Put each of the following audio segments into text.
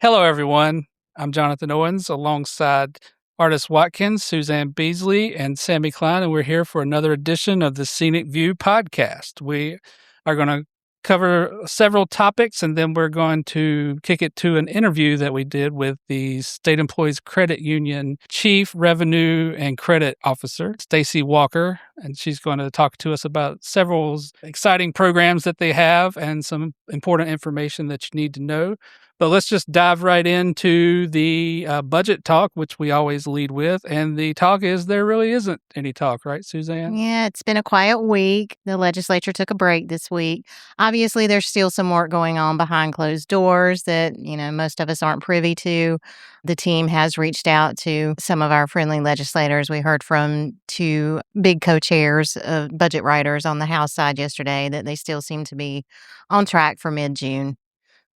Hello, everyone. I'm Jonathan Owens alongside artist Watkins, Suzanne Beasley, and Sammy Klein, and we're here for another edition of the Scenic View podcast. We are going to cover several topics, and then we're going to kick it to an interview that we did with the State Employees Credit Union Chief Revenue and Credit Officer, Stacy Walker, and she's going to talk to us about several exciting programs that they have and some important information that you need to know. But let's just dive right into the budget talk, which we always lead with. And the talk is there really isn't any talk, right, Suzanne? Yeah, it's been a quiet week. The legislature took a break this week. Obviously, there's still some work going on behind closed doors that, most of us aren't privy to. The team has reached out to some of our friendly legislators. We heard from two big co-chairs of budget writers on the House side yesterday that they still seem to be on track for mid-June.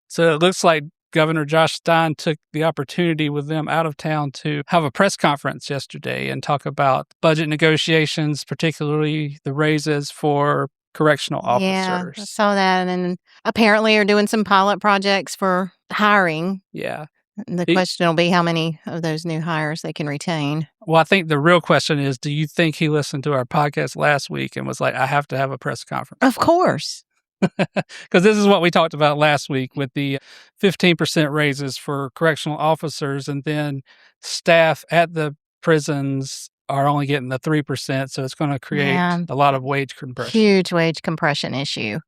So it looks like Governor Josh Stein took the opportunity with them out of town to have a press conference yesterday and talk about budget negotiations, particularly the raises for correctional officers. Yeah, I saw that. And apparently are doing some pilot projects for hiring. Yeah. The question will be how many of those new hires they can retain. Well, I think the real question is, do you think he listened to our podcast last week and was like, I have to have a press conference? Of course. Because this is what we talked about last week with the 15% raises for correctional officers, and then staff at the prisons are only getting the 3%. So it's going to create a lot of wage compression. Huge wage compression issue.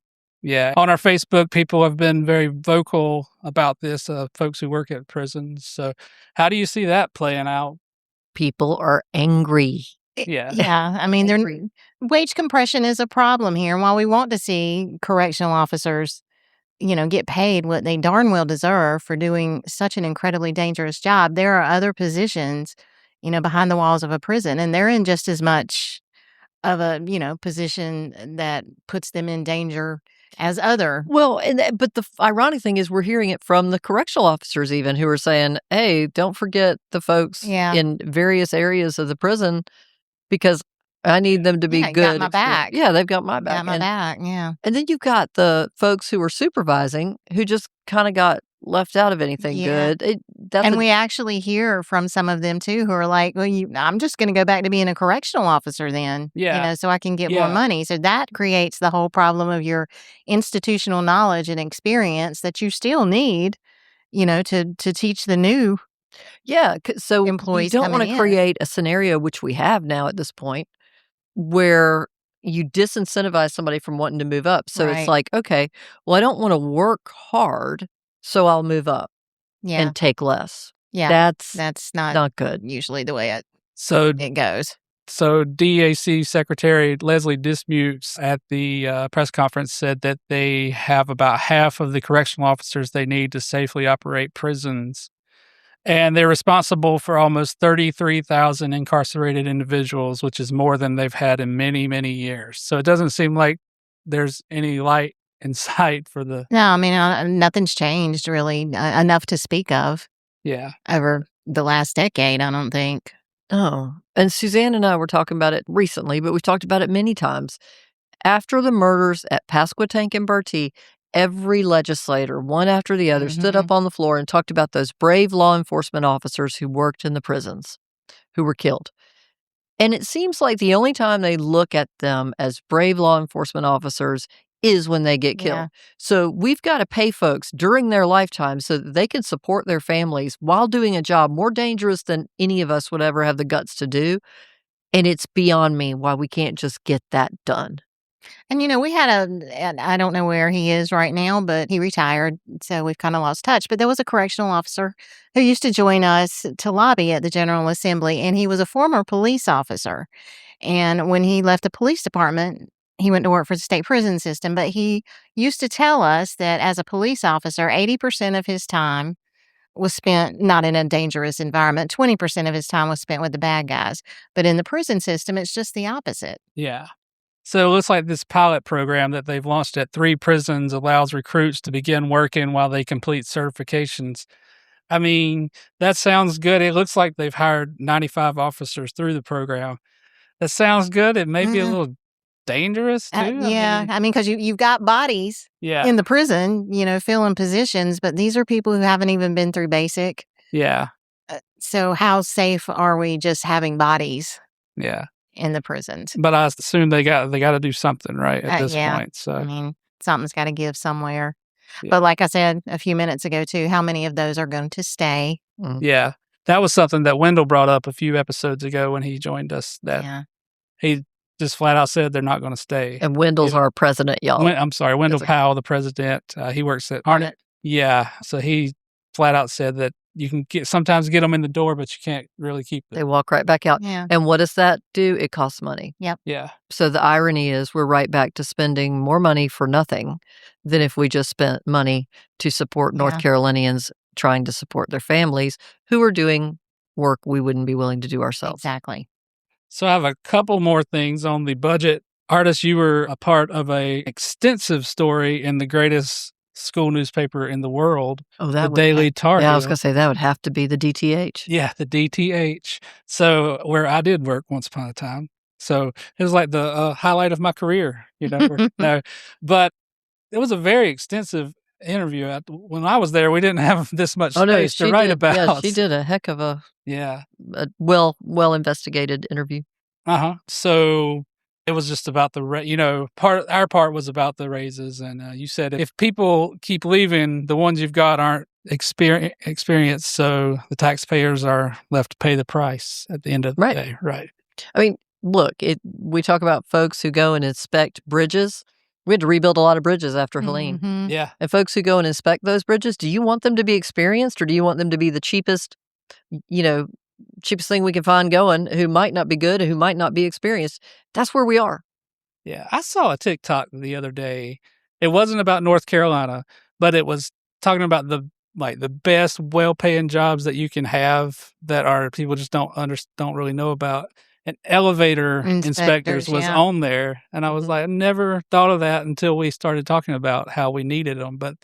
Yeah. On our Facebook, people have been very vocal about this, folks who work at prisons. So how do you see that playing out? People are angry. Yeah. Yeah. I mean, wage compression is a problem here. And while we want to see correctional officers, get paid what they darn well deserve for doing such an incredibly dangerous job, there are other positions, behind the walls of a prison, and they're in just as much of a, position that puts them in danger as other. Well, but the ironic thing is we're hearing it from the correctional officers even who are saying, hey, don't forget the folks in various areas of the prison because I need them to be good. Got my back. Yeah, they've got my back. Got my back, yeah. And then you've got the folks who are supervising who just kind of got left out of anything good. We actually hear from some of them, too, who are like, well, I'm just going to go back to being a correctional officer then, so I can get more money. So that creates the whole problem of your institutional knowledge and experience that you still need, to teach the new so employees. You don't want to create a scenario, which we have now at this point, where you disincentivize somebody from wanting to move up. So it's like, okay, well, I don't want to work hard, so I'll move up and take less. Yeah, that's not good. Usually the way it goes. So DAC Secretary Leslie Dismukes at the press conference said that they have about half of the correctional officers they need to safely operate prisons. And they're responsible for almost 33,000 incarcerated individuals, which is more than they've had in many, many years. So it doesn't seem like there's any light in sight for the... No, I mean, nothing's changed really enough to speak of. Yeah. Over the last decade, I don't think. Oh, and Suzanne and I were talking about it recently, but we've talked about it many times. After the murders at Pasquotank and Bertie, every legislator, one after the other, stood up on the floor and talked about those brave law enforcement officers who worked in the prisons, who were killed. And it seems like the only time they look at them as brave law enforcement officers is when they get killed. So we've got to pay folks during their lifetime so that they can support their families while doing a job more dangerous than any of us would ever have the guts to do. And it's beyond me why we can't just get that done. And, we had and I don't know where he is right now, but he retired, so we've kind of lost touch. But there was a correctional officer who used to join us to lobby at the General Assembly, and he was a former police officer. And when he left the police department, he went to work for the state prison system. But he used to tell us that as a police officer, 80% of his time was spent not in a dangerous environment. 20% of his time was spent with the bad guys. But in the prison system, it's just the opposite. Yeah. So it looks like this pilot program that they've launched at 3 prisons allows recruits to begin working while they complete certifications. I mean, that sounds good. It looks like they've hired 95 officers through the program. That sounds good. It may be a little dangerous too. Yeah. I mean, because you've got bodies Yeah. in the prison, filling positions, but these are people who haven't even been through basic. Yeah. So how safe are we just having bodies Yeah. in the prisons? But I assume they got to do something, right, at this Yeah. point. So I mean, something's got to give somewhere. Yeah. But like I said a few minutes ago, too, how many of those are going to stay? Yeah. That was something that Wendell brought up a few episodes ago when he joined us, that he just flat out said they're not going to stay. And Wendell's our president, y'all. I'm sorry, Wendell Powell, the president. He works at Harnett. Yeah. So he flat out said that you can sometimes get them in the door, but you can't really keep them. They walk right back out. Yeah. And what does that do? It costs money. Yep. Yeah. So the irony is we're right back to spending more money for nothing than if we just spent money to support North Carolinians trying to support their families who are doing work we wouldn't be willing to do ourselves. Exactly. So I have a couple more things on the budget. Artist, you were a part of a extensive story in the greatest school newspaper in the world, the Daily Tar Heel. Yeah, I was going to say that would have to be the DTH. Yeah, the DTH. So where I did work once upon a time. So it was like the highlight of my career, but it was a very extensive interview. When I was there, we didn't have this much space to write about. Yeah, she did a heck of a well investigated interview. So it was just about our part was about the raises, and you said if people keep leaving, the ones you've got aren't experienced, so the taxpayers are left to pay the price at the end of the day. Right. I mean, look, we talk about folks who go and inspect bridges. We had to rebuild a lot of bridges after Helene. Mm-hmm. Yeah. And folks who go and inspect those bridges, do you want them to be experienced, or do you want them to be the cheapest thing we can find going, who might not be good, who might not be experienced? That's where we are. Yeah. I saw a TikTok the other day. It wasn't about North Carolina, but it was talking about the best well-paying jobs that you can have that are people just don't really know about. And elevator inspectors was on there. And I was like, I never thought of that until we started talking about how we needed them. But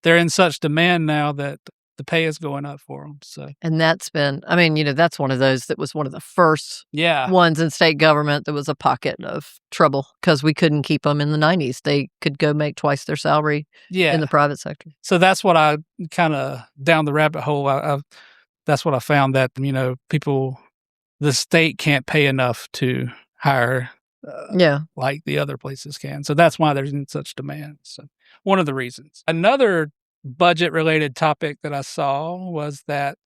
they're in such demand now that the pay is going up for them. So, and that's been, that's one of those that was one of the first ones in state government that was a pocket of trouble because we couldn't keep them in the 90s. They could go make twice their salary in the private sector. So that's what I kind of down the rabbit hole. That's what I found, that, the state can't pay enough to hire like the other places can. So that's why there's such demand. So one of the reasons. Another budget-related topic that I saw was that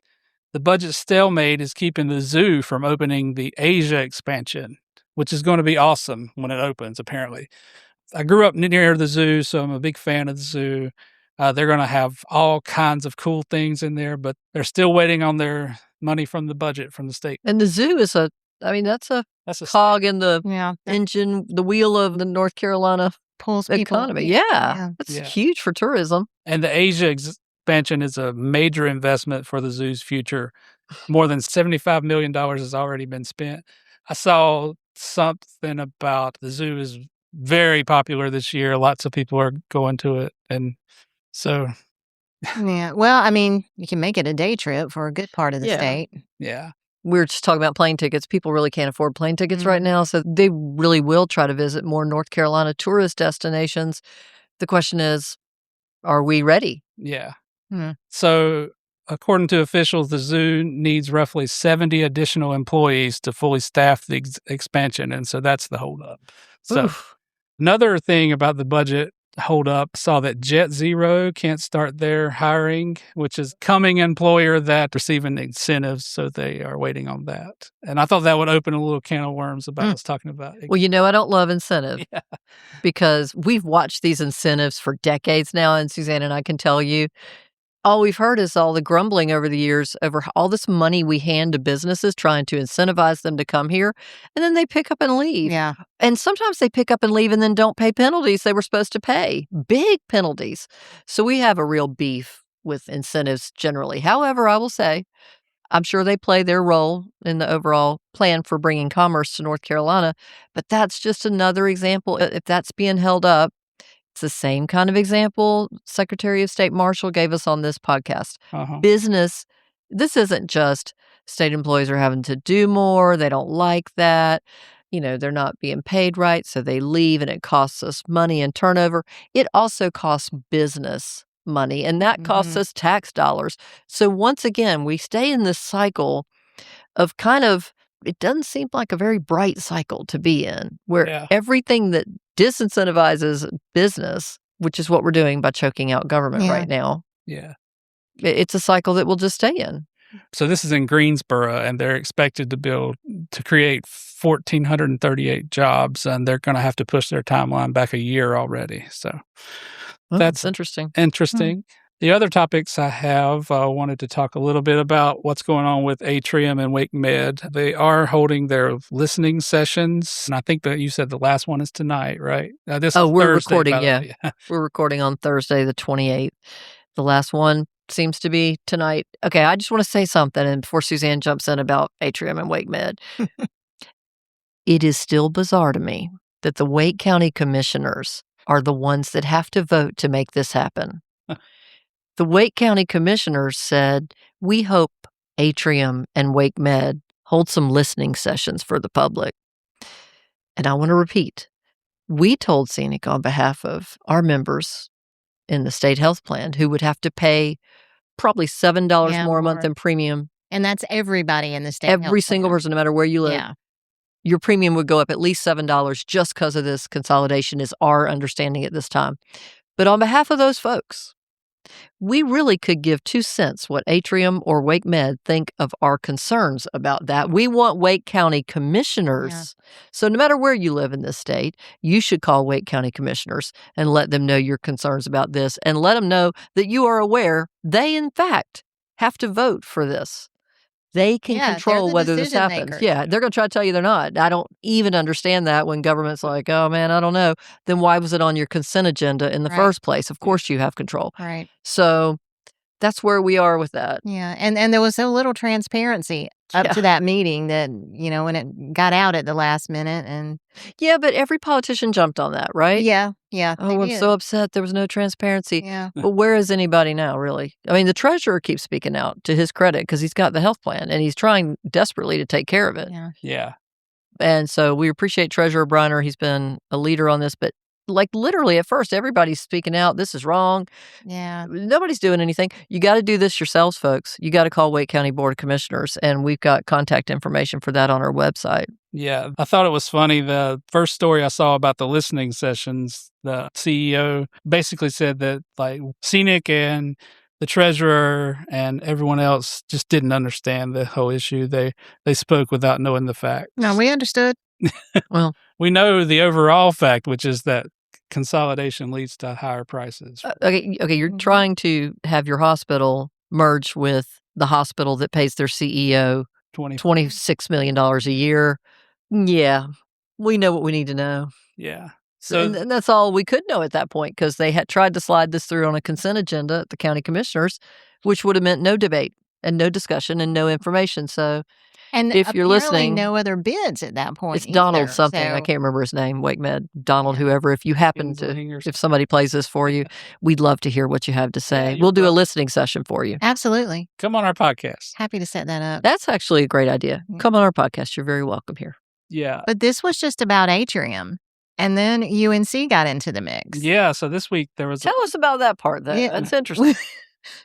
the budget stalemate is keeping the zoo from opening the Asia expansion, which is going to be awesome when it opens, apparently. I grew up near the zoo, so I'm a big fan of the zoo. They're going to have all kinds of cool things in there, but they're still waiting on their money from the budget from the state. And the zoo is that's a cog in the engine, the wheel of the North Carolina economy. Yeah. It's huge for tourism. And the Asia expansion is a major investment for the zoo's future. More than $75 million has already been spent. I saw something about the zoo is very popular this year. Lots of people are going to it. And so... Yeah. Well, you can make it a day trip for a good part of the state. Yeah. We were just talking about plane tickets. People really can't afford plane tickets right now, so they really will try to visit more North Carolina tourist destinations. The question is, are we ready? Yeah. So, according to officials, the zoo needs roughly 70 additional employees to fully staff the expansion, and so that's the holdup. So, another thing about the budget hold up, saw that Jet Zero can't start their hiring, which is coming employer that receiving incentives, so they are waiting on that. And I thought that would open a little can of worms about us talking about it. Well, I don't love incentive because we've watched these incentives for decades now, and Suzanne and I can tell you, all we've heard is all the grumbling over the years over all this money we hand to businesses trying to incentivize them to come here, and then they pick up and leave. Yeah. And sometimes they pick up and leave and then don't pay penalties they were supposed to pay. Big penalties. So we have a real beef with incentives generally. However, I will say, I'm sure they play their role in the overall plan for bringing commerce to North Carolina, but that's just another example. If that's being held up, it's the same kind of example Secretary of State Marshall gave us on this podcast. Business, this isn't just state employees are having to do more. They don't like that. they're not being paid right, so they leave and it costs us money and turnover. It also costs business money, and that costs us tax dollars. So once again, we stay in this cycle of it doesn't seem like a very bright cycle to be in, where everything that disincentivizes business, which is what we're doing by choking out government right now. Yeah. It's a cycle that we'll just stay in. So this is in Greensboro, and they're expected to create 1,438 jobs, and they're going to have to push their timeline back a year already. So that's interesting. The other topics I have, wanted to talk a little bit about what's going on with Atrium and Wake Med. They are holding their listening sessions, and I think that you said the last one is tonight, right? We're Thursday, recording, yeah. We're recording on Thursday, the 28th. The last one seems to be tonight. Okay, I just want to say something, and before Suzanne jumps in about Atrium and Wake Med. It is still bizarre to me that the Wake County commissioners are the ones that have to vote to make this happen. The Wake County commissioners said, we hope Atrium and Wake Med hold some listening sessions for the public. And I want to repeat, we told Scenic on behalf of our members in the state health plan who would have to pay probably $7 more a month in premium. And that's everybody in the state health plan. Every single person, no matter where you live. Yeah. Your premium would go up at least $7 just because of this consolidation is our understanding at this time. But on behalf of those folks, we really could give 2 cents what Atrium or Wake Med think of our concerns about that. We want Wake County commissioners. Yeah. So no matter where you live in this state, you should call Wake County commissioners and let them know your concerns about this and let them know that you are aware they, in fact, have to vote for this. They can control whether this happens. Makers. Yeah, they're going to try to tell you they're not. I don't even understand that when government's like, oh, man, I don't know. Then why was it on your consent agenda in the first place? Of course you have control. Right. So that's where we are with that. Yeah, and there was so little transparency up to that meeting that, when it got out at the last minute. And yeah, but every politician jumped on that, right? Yeah. Oh, I'm so upset there was no transparency. Yeah. But where is anybody now, really? I mean, the treasurer keeps speaking out to his credit because he's got the health plan and he's trying desperately to take care of it. Yeah. And so we appreciate Treasurer Briner. He's been a leader on this, but literally at first, everybody's speaking out. This is wrong. Yeah. Nobody's doing anything. You got to do this yourselves, folks. You got to call Wake County Board of Commissioners, and we've got contact information for that on our website. Yeah. I thought it was funny. The first story I saw about the listening sessions, the CEO basically said that Scenic and the treasurer and everyone else just didn't understand the whole issue. They spoke without knowing the facts. No, we understood. Well, we know the overall fact, which is that consolidation leads to higher prices. Okay, you're trying to have your hospital merge with the hospital that pays their CEO $26 million a year. Yeah, we know what we need to know. Yeah. So and that's all we could know at that point because they had tried to slide this through on a consent agenda at the county commissioners, which would have meant no debate and no discussion and no information. So and if you're listening, no other bids at that point. It's Donald either, something. so. I can't remember his name. Wake Med, Donald, whoever. If you happen to, if somebody plays this for you, we'd love to hear what you have to say. We'll do a listening session for you. Absolutely. Come on our podcast. Happy to set that up. That's actually a great idea. Come on our podcast. You're very welcome here. Yeah. But this was just about Atrium. And then UNC got into the mix. Yeah. So this week there was. Tell us about that part, though. Yeah. That's interesting.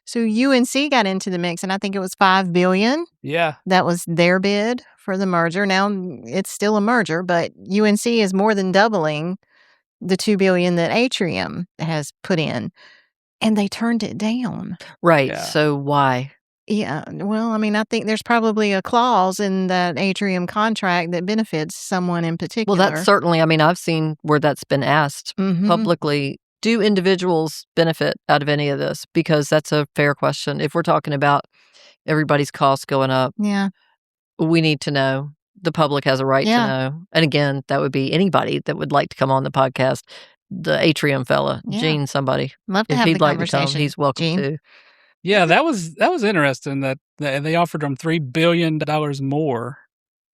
So UNC got into the mix, and I think it was $5 billion. Yeah. That was their bid for the merger. Now it's still a merger, but UNC is more than doubling the $2 billion that Atrium has put in, and they turned it down. Right. Yeah. So why? Yeah. Well, I mean, I think there's probably a clause in that Atrium contract that benefits someone in particular. Well, that's certainly, I mean, I've seen where that's been asked publicly. Do individuals benefit out of any of this? Because that's a fair question. If we're talking about everybody's costs going up, we need to know. The public has a right to know. And again, that would be anybody that would like to come on the podcast. The Atrium fella, Gene, somebody. Love to if have he'd the like to come, conversation, he's welcome Gene. to. Yeah, that was interesting that they offered them $3 billion more.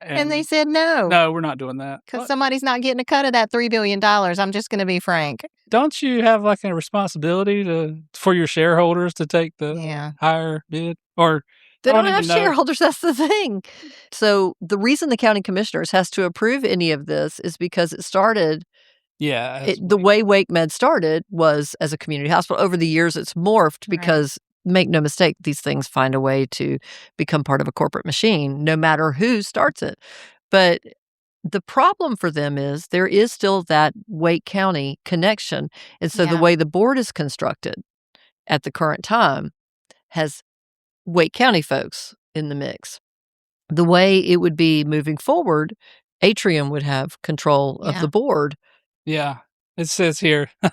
And they said no. No, we're not doing that. Because somebody's not getting a cut of that $3 billion. I'm just going to be frank. Don't you have a responsibility for your shareholders to take the higher bid? Or They I don't don't have even know. shareholders, that's the thing. So, the reason the county commissioners has to approve any of this is because it started Yeah. the way Wake Med started was as a community hospital. Over the years, it's morphed because, make no mistake, these things find a way to become part of a corporate machine, no matter who starts it. But the problem for them is there is still that Wake County connection. And so the Yeah. way the board is constructed at the current time has Wake County folks in the mix. The way it would be moving forward, Atrium would have control of Yeah. the board. Yeah. It says here, I'm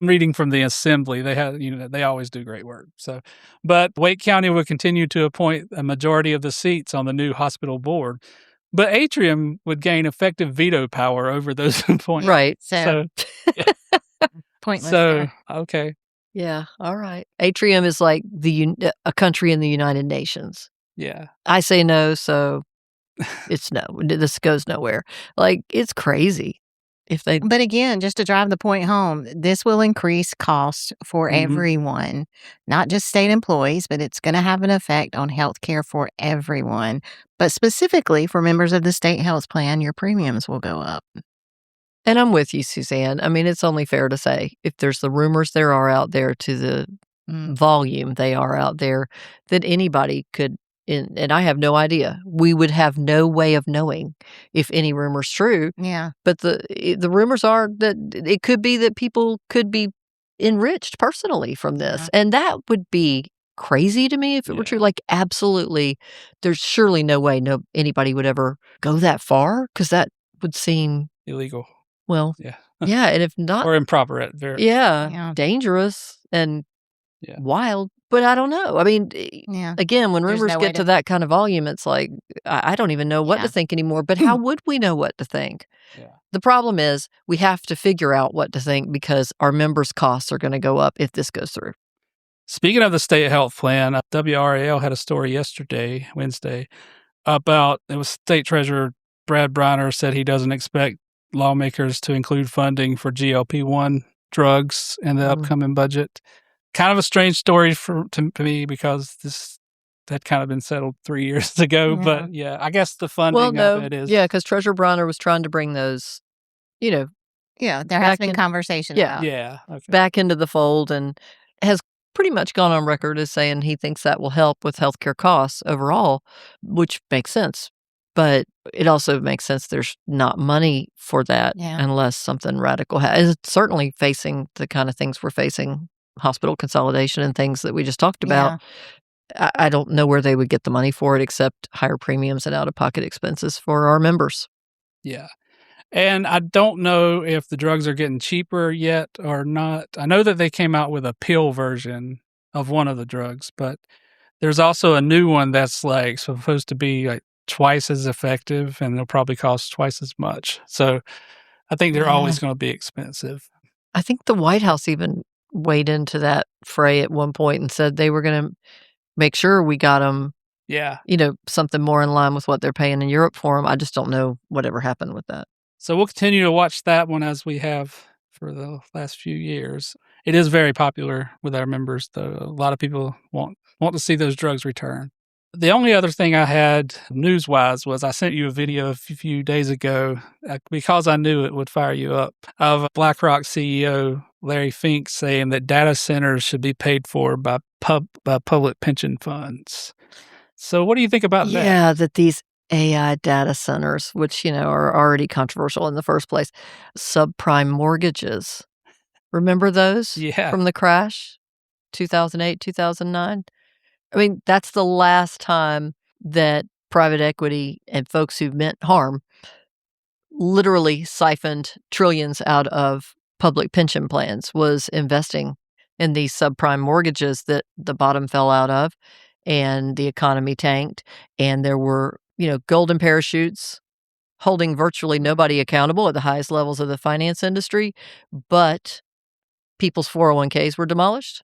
reading from the assembly. They have, they always do great work. So, but Wake County will continue to appoint a majority of the seats on the new hospital board. But Atrium would gain effective veto power over those appointments. Right. So, yeah. pointless So, there. okay. Yeah. All right. Atrium is like a country in the United Nations. Yeah. I say no, so it's no. This goes nowhere. Like, it's crazy. If they But again, just to drive the point home, this will increase costs for everyone, not just state employees, but it's going to have an effect on health care for everyone. But specifically for members of the state health plan, your premiums will go up. And I'm with you, Suzanne. I mean, it's only fair to say if there's the rumors there are out there to the volume they are out there, that anybody could, and I have no idea. We would have no way of knowing if any rumor's true. Yeah. But the rumors are that it could be that people could be enriched personally from this. And that would be crazy to me if it were true. Like, absolutely, there's surely no way anybody would ever go that far, because that would seem illegal. Well, Yeah. yeah, and if not, Or improper at very. Yeah. dangerous and wild. But I don't know. I mean, again, when There's rumors no way get to that kind of volume, it's like, I don't even know what to think anymore. But how would we know what to think? Yeah. The problem is we have to figure out what to think because our members' costs are going to go up if this goes through. Speaking of the state health plan, WRAL had a story Wednesday, about it was State Treasurer Brad Briner said he doesn't expect lawmakers to include funding for GLP-1 drugs in the upcoming budget. Kind of a strange story to me because this had kind of been settled 3 years ago. But I guess the funding of it is. Yeah, because Treasurer Briner was trying to bring those, Yeah, there has been conversation about. Yeah. Okay. Back into the fold, and has pretty much gone on record as saying he thinks that will help with healthcare costs overall, which makes sense. But it also makes sense there's not money for that unless something radical happens. It's certainly facing the kind of things we're facing, hospital consolidation and things that we just talked about. I don't know where they would get the money for it except higher premiums and out-of-pocket expenses for our members. Yeah. And I don't know if the drugs are getting cheaper yet or not. I know that they came out with a pill version of one of the drugs, but there's also a new one that's like supposed to be like twice as effective, and it'll probably cost twice as much. So I think they're always going to be expensive. I think the White House even weighed into that fray at one point and said they were going to make sure we got them, something more in line with what they're paying in Europe for them. I just don't know whatever happened with that. So we'll continue to watch that one as we have for the last few years. It is very popular with our members, though. A lot of people want to see those drugs return. The only other thing I had news-wise was I sent you a video a few days ago because I knew it would fire you up, of BlackRock CEO Larry Fink saying that data centers should be paid for by public pension funds. So what do you think about that? Yeah, that these AI data centers, which, are already controversial in the first place, subprime mortgages. Remember those from the crash, 2008, 2009? I mean, that's the last time that private equity and folks who meant harm literally siphoned trillions out of public pension plans, was investing in these subprime mortgages that the bottom fell out of and the economy tanked. And there were, golden parachutes holding virtually nobody accountable at the highest levels of the finance industry, but people's 401ks were demolished.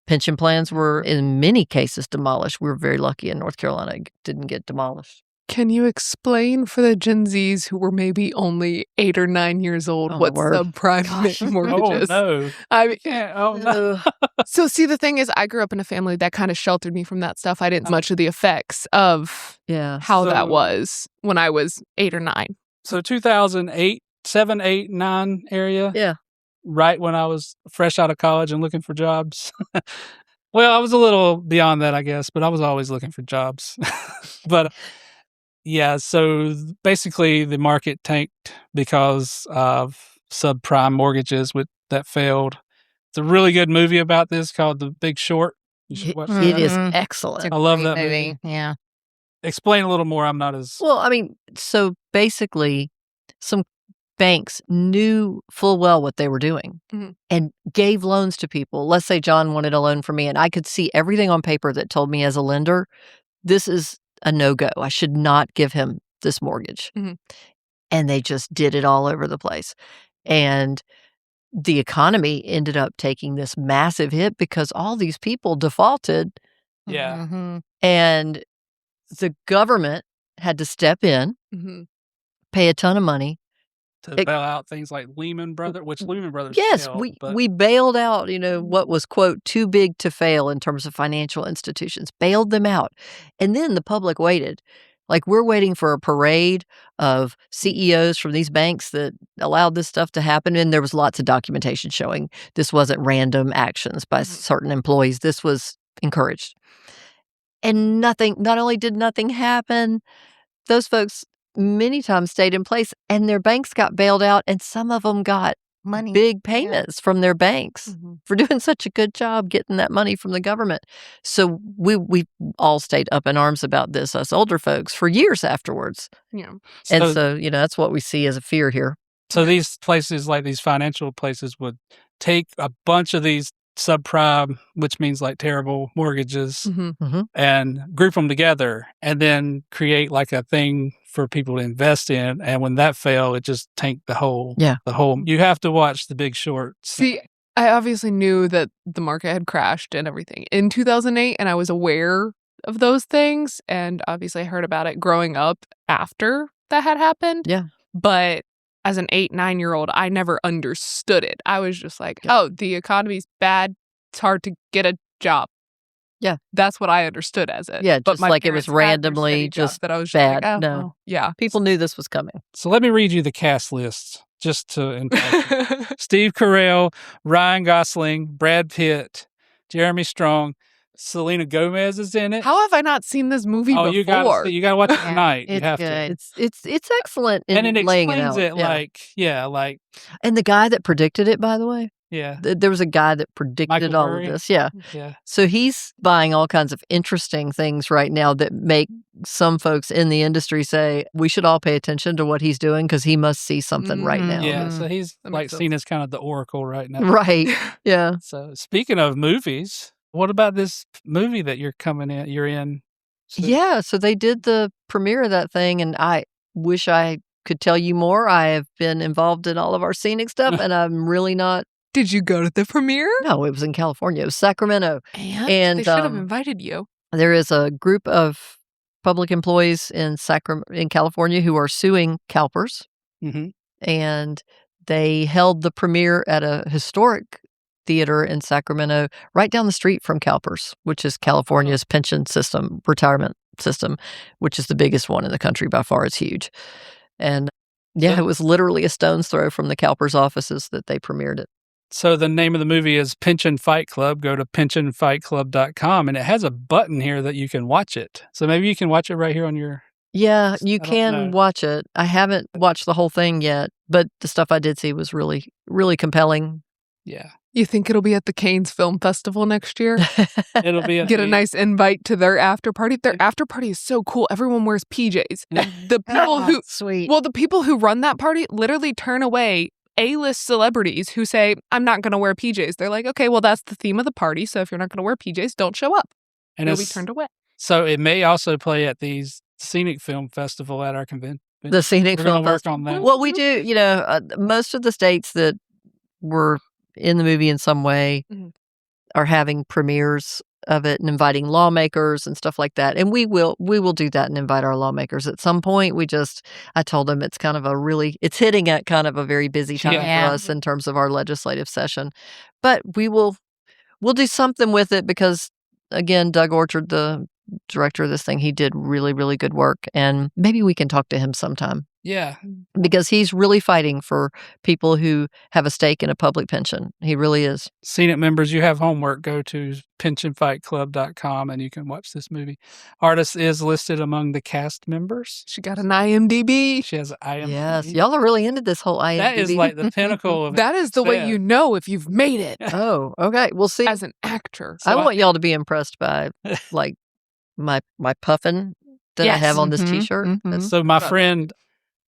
Pension plans were, in many cases, demolished. We were very lucky in North Carolina it didn't get demolished. Can you explain for the Gen Zs who were maybe only 8 or 9 years old what subprime mortgages? Oh, no. I mean, Can't. Oh, no. So see, the thing is, I grew up in a family that kind of sheltered me from that stuff. I didn't much of the effects of how that was when I was 8 or 9. So 2008, 7, 8, 9 area? Yeah. Right when I was fresh out of college and looking for jobs. Well, I was a little beyond that, I guess, but I was always looking for jobs. But yeah, so basically the market tanked because of subprime mortgages that failed. It's a really good movie about this called The Big Short. You should watch that. It is excellent. I love that movie. Yeah. Explain a little more. I'm not as... Well, I mean, so basically some banks knew full well what they were doing and gave loans to people. Let's say John wanted a loan from me and I could see everything on paper that told me as a lender, this is a no-go. I should not give him this mortgage. And they just did it all over the place. And the economy ended up taking this massive hit because all these people defaulted. Yeah. And the government had to step in, pay a ton of money. To bail out things like Lehman Brothers, which Lehman Brothers failed, we bailed out, what was, quote, too big to fail in terms of financial institutions, bailed them out. And then the public waited. Like, we're waiting for a parade of CEOs from these banks that allowed this stuff to happen. And there was lots of documentation showing this wasn't random actions by certain employees. This was encouraged. And not only did nothing happen, those folks many times stayed in place and their banks got bailed out and some of them got money, big payments from their banks for doing such a good job getting that money from the government. So we all stayed up in arms about this, us older folks, for years afterwards. Yeah. And so, that's what we see as a fear here. So these places, like these financial places, would take a bunch of these subprime, which means like terrible mortgages, and group them together and then create like a thing for people to invest in. And when that failed, it just tanked the whole. You have to watch The Big Short. See, I obviously knew that the market had crashed and everything in 2008, and I was aware of those things. And obviously I heard about it growing up after that had happened. Yeah. But as an 8, 9-year-old, I never understood it. I was just like, oh, the economy's bad. It's hard to get a job. Yeah. That's what I understood as it. Yeah, but just like it was randomly just that I was bad. Like, oh, no. well, yeah. People knew this was coming. So let me read you the cast list just to invite Steve Carell, Ryan Gosling, Brad Pitt, Jeremy Strong, Selena Gomez is in it. How have I not seen this movie before? You gotta watch it tonight. It's you have good. to. It's excellent in and it laying explains it out. like. And the guy that predicted it, by the way. Yeah. There was a guy that predicted Michael all Burry. of this. Yeah. Yeah. So he's buying all kinds of interesting things right now that make some folks in the industry say, we should all pay attention to what he's doing because he must see something right now. Yeah. So he's like seen as kind of the oracle right now. Right. Yeah. So speaking of movies, what about this movie that you're in? Yeah. So they did the premiere of that thing and I wish I could tell you more. I have been involved in all of our scenic stuff and I'm really not. Did you go to the premiere? No, it was in California. It was Sacramento. And they should have invited you. There is a group of public employees in California who are suing CalPERS. And they held the premiere at a historic theater in Sacramento right down the street from CalPERS, which is California's pension system, retirement system, which is the biggest one in the country by far. It's huge. And it was literally a stone's throw from the CalPERS offices that they premiered it. So the name of the movie is Pension Fight Club. Go to pensionfightclub.com, and it has a button here that you can watch it. So maybe you can watch it right here on your... Yeah, you can watch it. I haven't watched the whole thing yet, but the stuff I did see was really, really compelling. Yeah. You think it'll be at the Cannes Film Festival next year? It'll be get a nice invite to their after party. Their after party is so cool. Everyone wears PJs. The people the people who run that party literally turn away A-list celebrities who say, I'm not going to wear PJs. They're like, okay, well, that's the theme of the party. So if you're not going to wear PJs, don't show up. And you'll be turned away. So it may also play at the Scenic Film Festival at our convention. The Scenic Film Festival. Well, we do, most of the states that were in the movie in some way are having premieres of it and inviting lawmakers and stuff like that. And we will do that and invite our lawmakers at some point. I told them it's kind of it's hitting at kind of a very busy time for us in terms of our legislative session. But we'll do something with it because, again, Doug Orchard, the director of this thing, he did really, really good work. And maybe we can talk to him sometime. Yeah. Because he's really fighting for people who have a stake in a public pension. He really is. CNIT members, you have homework. Go to pensionfightclub.com and you can watch this movie. Artist is listed among the cast members. She got an IMDb. She has an IMDb. Yes. Y'all are really into this whole IMDb. That is like the pinnacle of That is the way you know if you've made it. Oh, okay. We'll see. As an actor. I want y'all to be impressed by like my puffin that I have on this T-shirt. So my friend,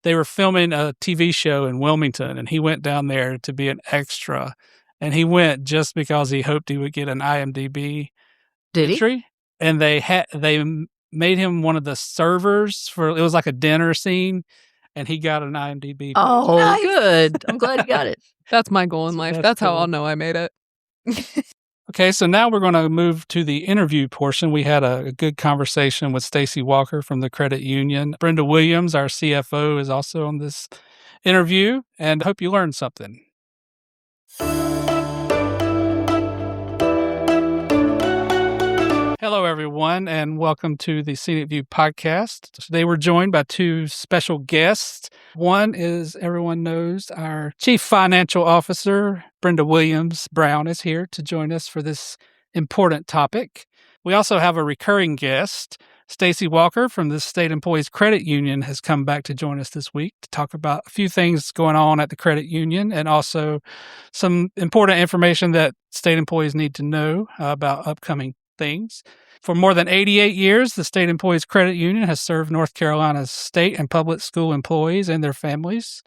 they were filming a TV show in Wilmington, and he went down there to be an extra. And he went just because he hoped he would get an IMDb entry. He? And they made him one of the servers it was like a dinner scene, and he got an IMDb. Oh, nice. Good. I'm glad he got it. That's my goal in life. That's how I'll know I made it. Okay, so now we're going to move to the interview portion. We had a good conversation with Stacy Walker from the credit union. Brenda Williams, our CFO, is also on this interview, and I hope you learned something. Hello, everyone, and welcome to the Scenic View podcast. Today we're joined by two special guests. One is, everyone knows, our Chief Financial Officer, Brenda Williams Brown, is here to join us for this important topic. We also have a recurring guest. Stacy Walker from the State Employees Credit Union has come back to join us this week to talk about a few things going on at the credit union and also some important information that state employees need to know about upcoming things. For more than 88 years, the State Employees Credit Union has served North Carolina's state and public school employees and their families.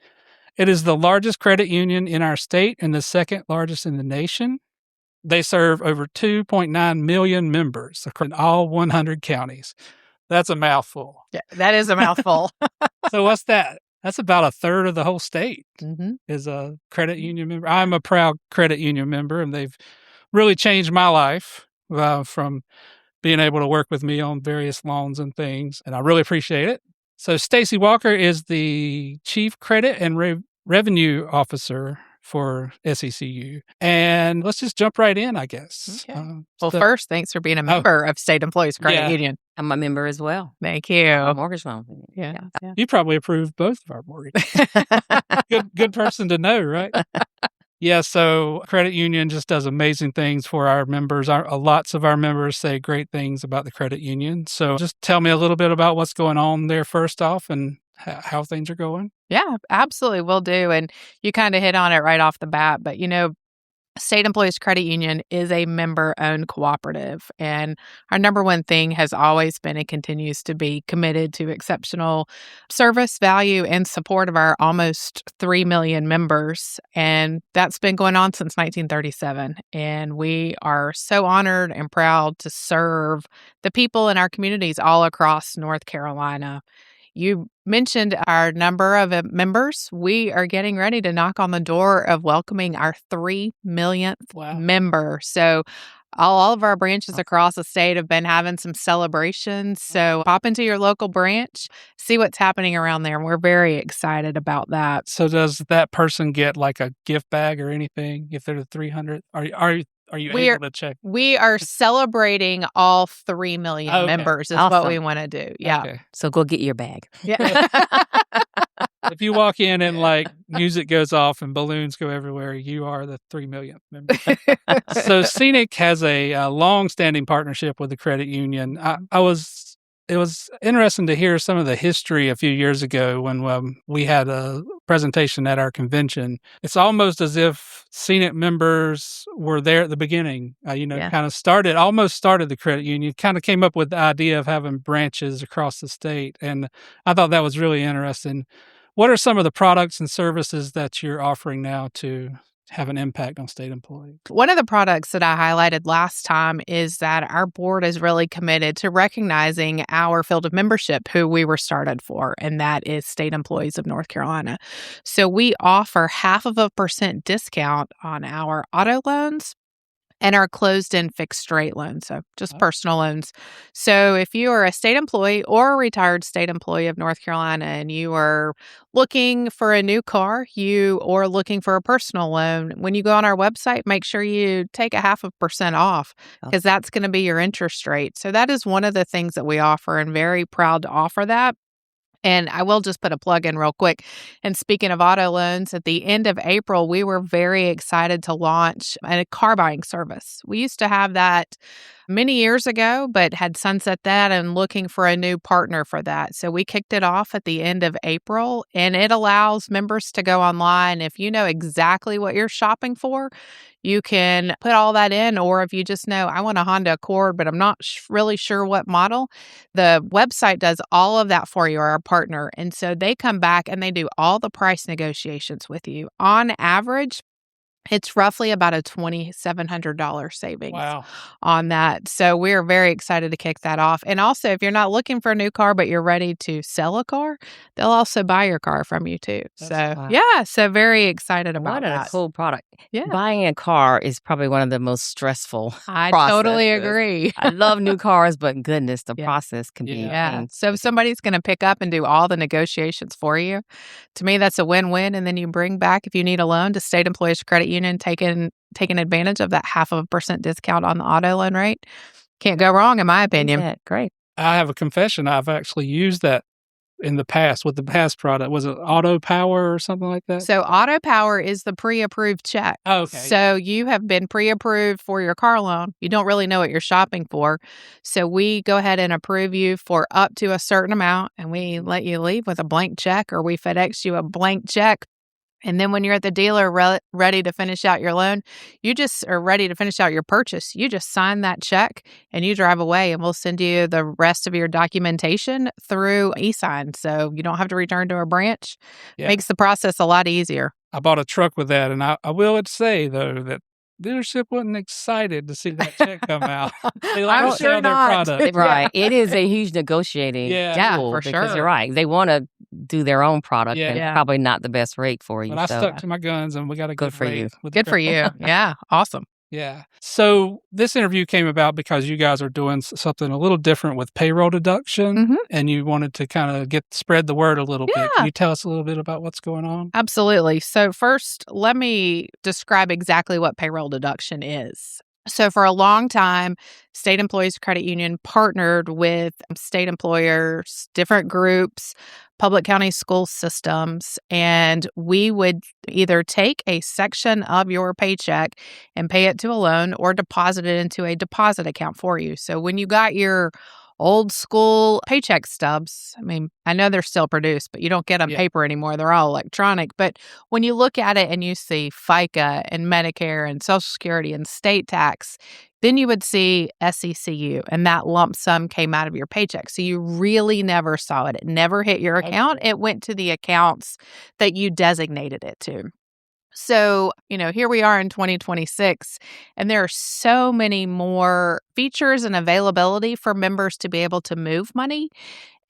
It is the largest credit union in our state and the second largest in the nation. They serve over 2.9 million members across all 100 counties. That's a mouthful. Yeah, that is a mouthful. So what's that? That's about a third of the whole state is a credit union member. I'm a proud credit union member, and they've really changed my life from being able to work with me on various loans and things, and I really appreciate it. So Stacy Walker is the Chief Credit and Revenue Officer for SECU. And let's just jump right in, I guess. Okay. First, thanks for being a member of State Employees Credit Union. I'm a member as well. Thank you. Mortgage loan. Yeah. You probably approved both of our mortgages. Good person to know, right? Yeah, so credit union just does amazing things for our members. Lots of our members say great things about the credit union. So just tell me a little bit about what's going on there first off and how things are going. Yeah, absolutely. Will do. And you kind of hit on it right off the bat. But, State Employees Credit Union is a member-owned cooperative, and our number one thing has always been and continues to be committed to exceptional service, value, and support of our almost 3 million members, and that's been going on since 1937, and we are so honored and proud to serve the people in our communities all across North Carolina. You mentioned our number of members. We are getting ready to knock on the door of welcoming our 3 millionth member. So all of our branches across the state have been having some celebrations. So pop into your local branch, see what's happening around there. And we're very excited about that. So does that person get like a gift bag or anything if they're the 300th? Are you able to check? We are celebrating all 3 million members is what we want to do. Yeah. Okay. So go get your bag. Yeah. If you walk in and like music goes off and balloons go everywhere, you are the 3 millionth member. So Scenic has a long-standing partnership with the credit union. It was interesting to hear some of the history a few years ago when we had a presentation at our convention. It's almost as if Scenic members were there at the beginning, kind of started the credit union, kind of came up with the idea of having branches across the state. And I thought that was really interesting. What are some of the products and services that you're offering now to have an impact on state employees? One of the products that I highlighted last time is that our board is really committed to recognizing our field of membership, who we were started for, and that is state employees of North Carolina. So we offer 0.5% discount on our auto loans, and are closed-end fixed-rate loans, so just personal loans. So if you are a state employee or a retired state employee of North Carolina and you are looking for a new car, or looking for a personal loan, when you go on our website, make sure you take 0.5% off because that's going to be your interest rate. So that is one of the things that we offer, and very proud to offer that. And I will just put a plug in real quick. And speaking of auto loans, at the end of April, we were very excited to launch a car buying service. We used to have that many years ago, but had sunset that and looking for a new partner for that. So we kicked it off at the end of April, and it allows members to go online. If you know exactly what you're shopping for, you can put all that in. Or if you just know, I want a Honda Accord, but I'm not really sure what model, the website does all of that for you, or our partner. And so they come back and they do all the price negotiations with you. On average, it's roughly about a $2,700 savings on that. So we're very excited to kick that off. And also, if you're not looking for a new car, but you're ready to sell a car, they'll also buy your car from you too. So very excited about that. What a cool product. Yeah. Buying a car is probably one of the most stressful I processes. totally agree. I love new cars, but goodness, the process can be painful. So if somebody's going to pick up and do all the negotiations for you, to me, that's a win-win. And then you bring back, if you need a loan, to State Employees Credit Union, taking advantage of that 0.5% discount on the auto loan rate. Can't go wrong, in my opinion. Yeah, great. I have a confession. I've actually used that in the past with the past product. Was it Auto Power or something like that? So Auto Power is the pre-approved check. Oh, okay. So you have been pre-approved for your car loan. You don't really know what you're shopping for. So we go ahead and approve you for up to a certain amount, and we let you leave with a blank check, or we FedEx you a blank check. And then when you're at the dealer ready to finish out your loan, you just are ready to finish out your purchase. You just sign that check and you drive away, and we'll send you the rest of your documentation through e-sign. So you don't have to return to a branch. Makes the process a lot easier. I bought a truck with that, and I will say, though, that dealership wasn't excited to see that check come out. They like to sell their product. Right. It is a huge negotiating tool for because sure. you're right. They want to do their own product and probably not the best rate for you. But I stuck to my guns, and we got a good for rate. you. Good for you. Yeah. Awesome. Yeah. So this interview came about because you guys are doing something a little different with payroll deduction, and you wanted to kind of spread the word a little bit. Can you tell us a little bit about what's going on? Absolutely. So first, let me describe exactly what payroll deduction is. So for a long time, State Employees Credit Union partnered with state employers, different groups, public county school systems, and we would either take a section of your paycheck and pay it to a loan or deposit it into a deposit account for you. So when you got your old school paycheck stubs, I mean, I know they're still produced, but you don't get them paper anymore. They're all electronic. But when you look at it and you see FICA and Medicare and Social Security and state tax, then you would see SECU, and that lump sum came out of your paycheck. So you really never saw it. It never hit your account. It went to the accounts that you designated it to. So, here we are in 2026, and there are so many more features and availability for members to be able to move money.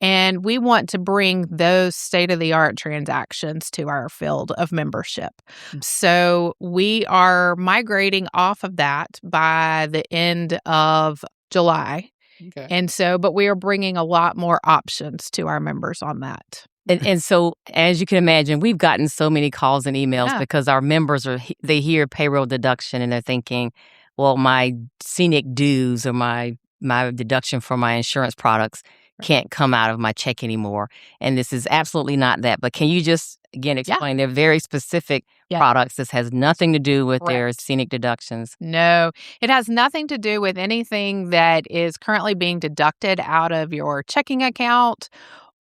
And we want to bring those state-of-the-art transactions to our field of membership. So we are migrating off of that by the end of July. Okay. And so, but we are bringing a lot more options to our members on that. And so, as you can imagine, we've gotten so many calls and emails because our members they hear payroll deduction and they're thinking, well, my scenic dues or my deduction for my insurance products can't come out of my check anymore. And this is absolutely not that. But can you just, again, explain they're very specific products? This has nothing to do with their scenic deductions. No, it has nothing to do with anything that is currently being deducted out of your checking account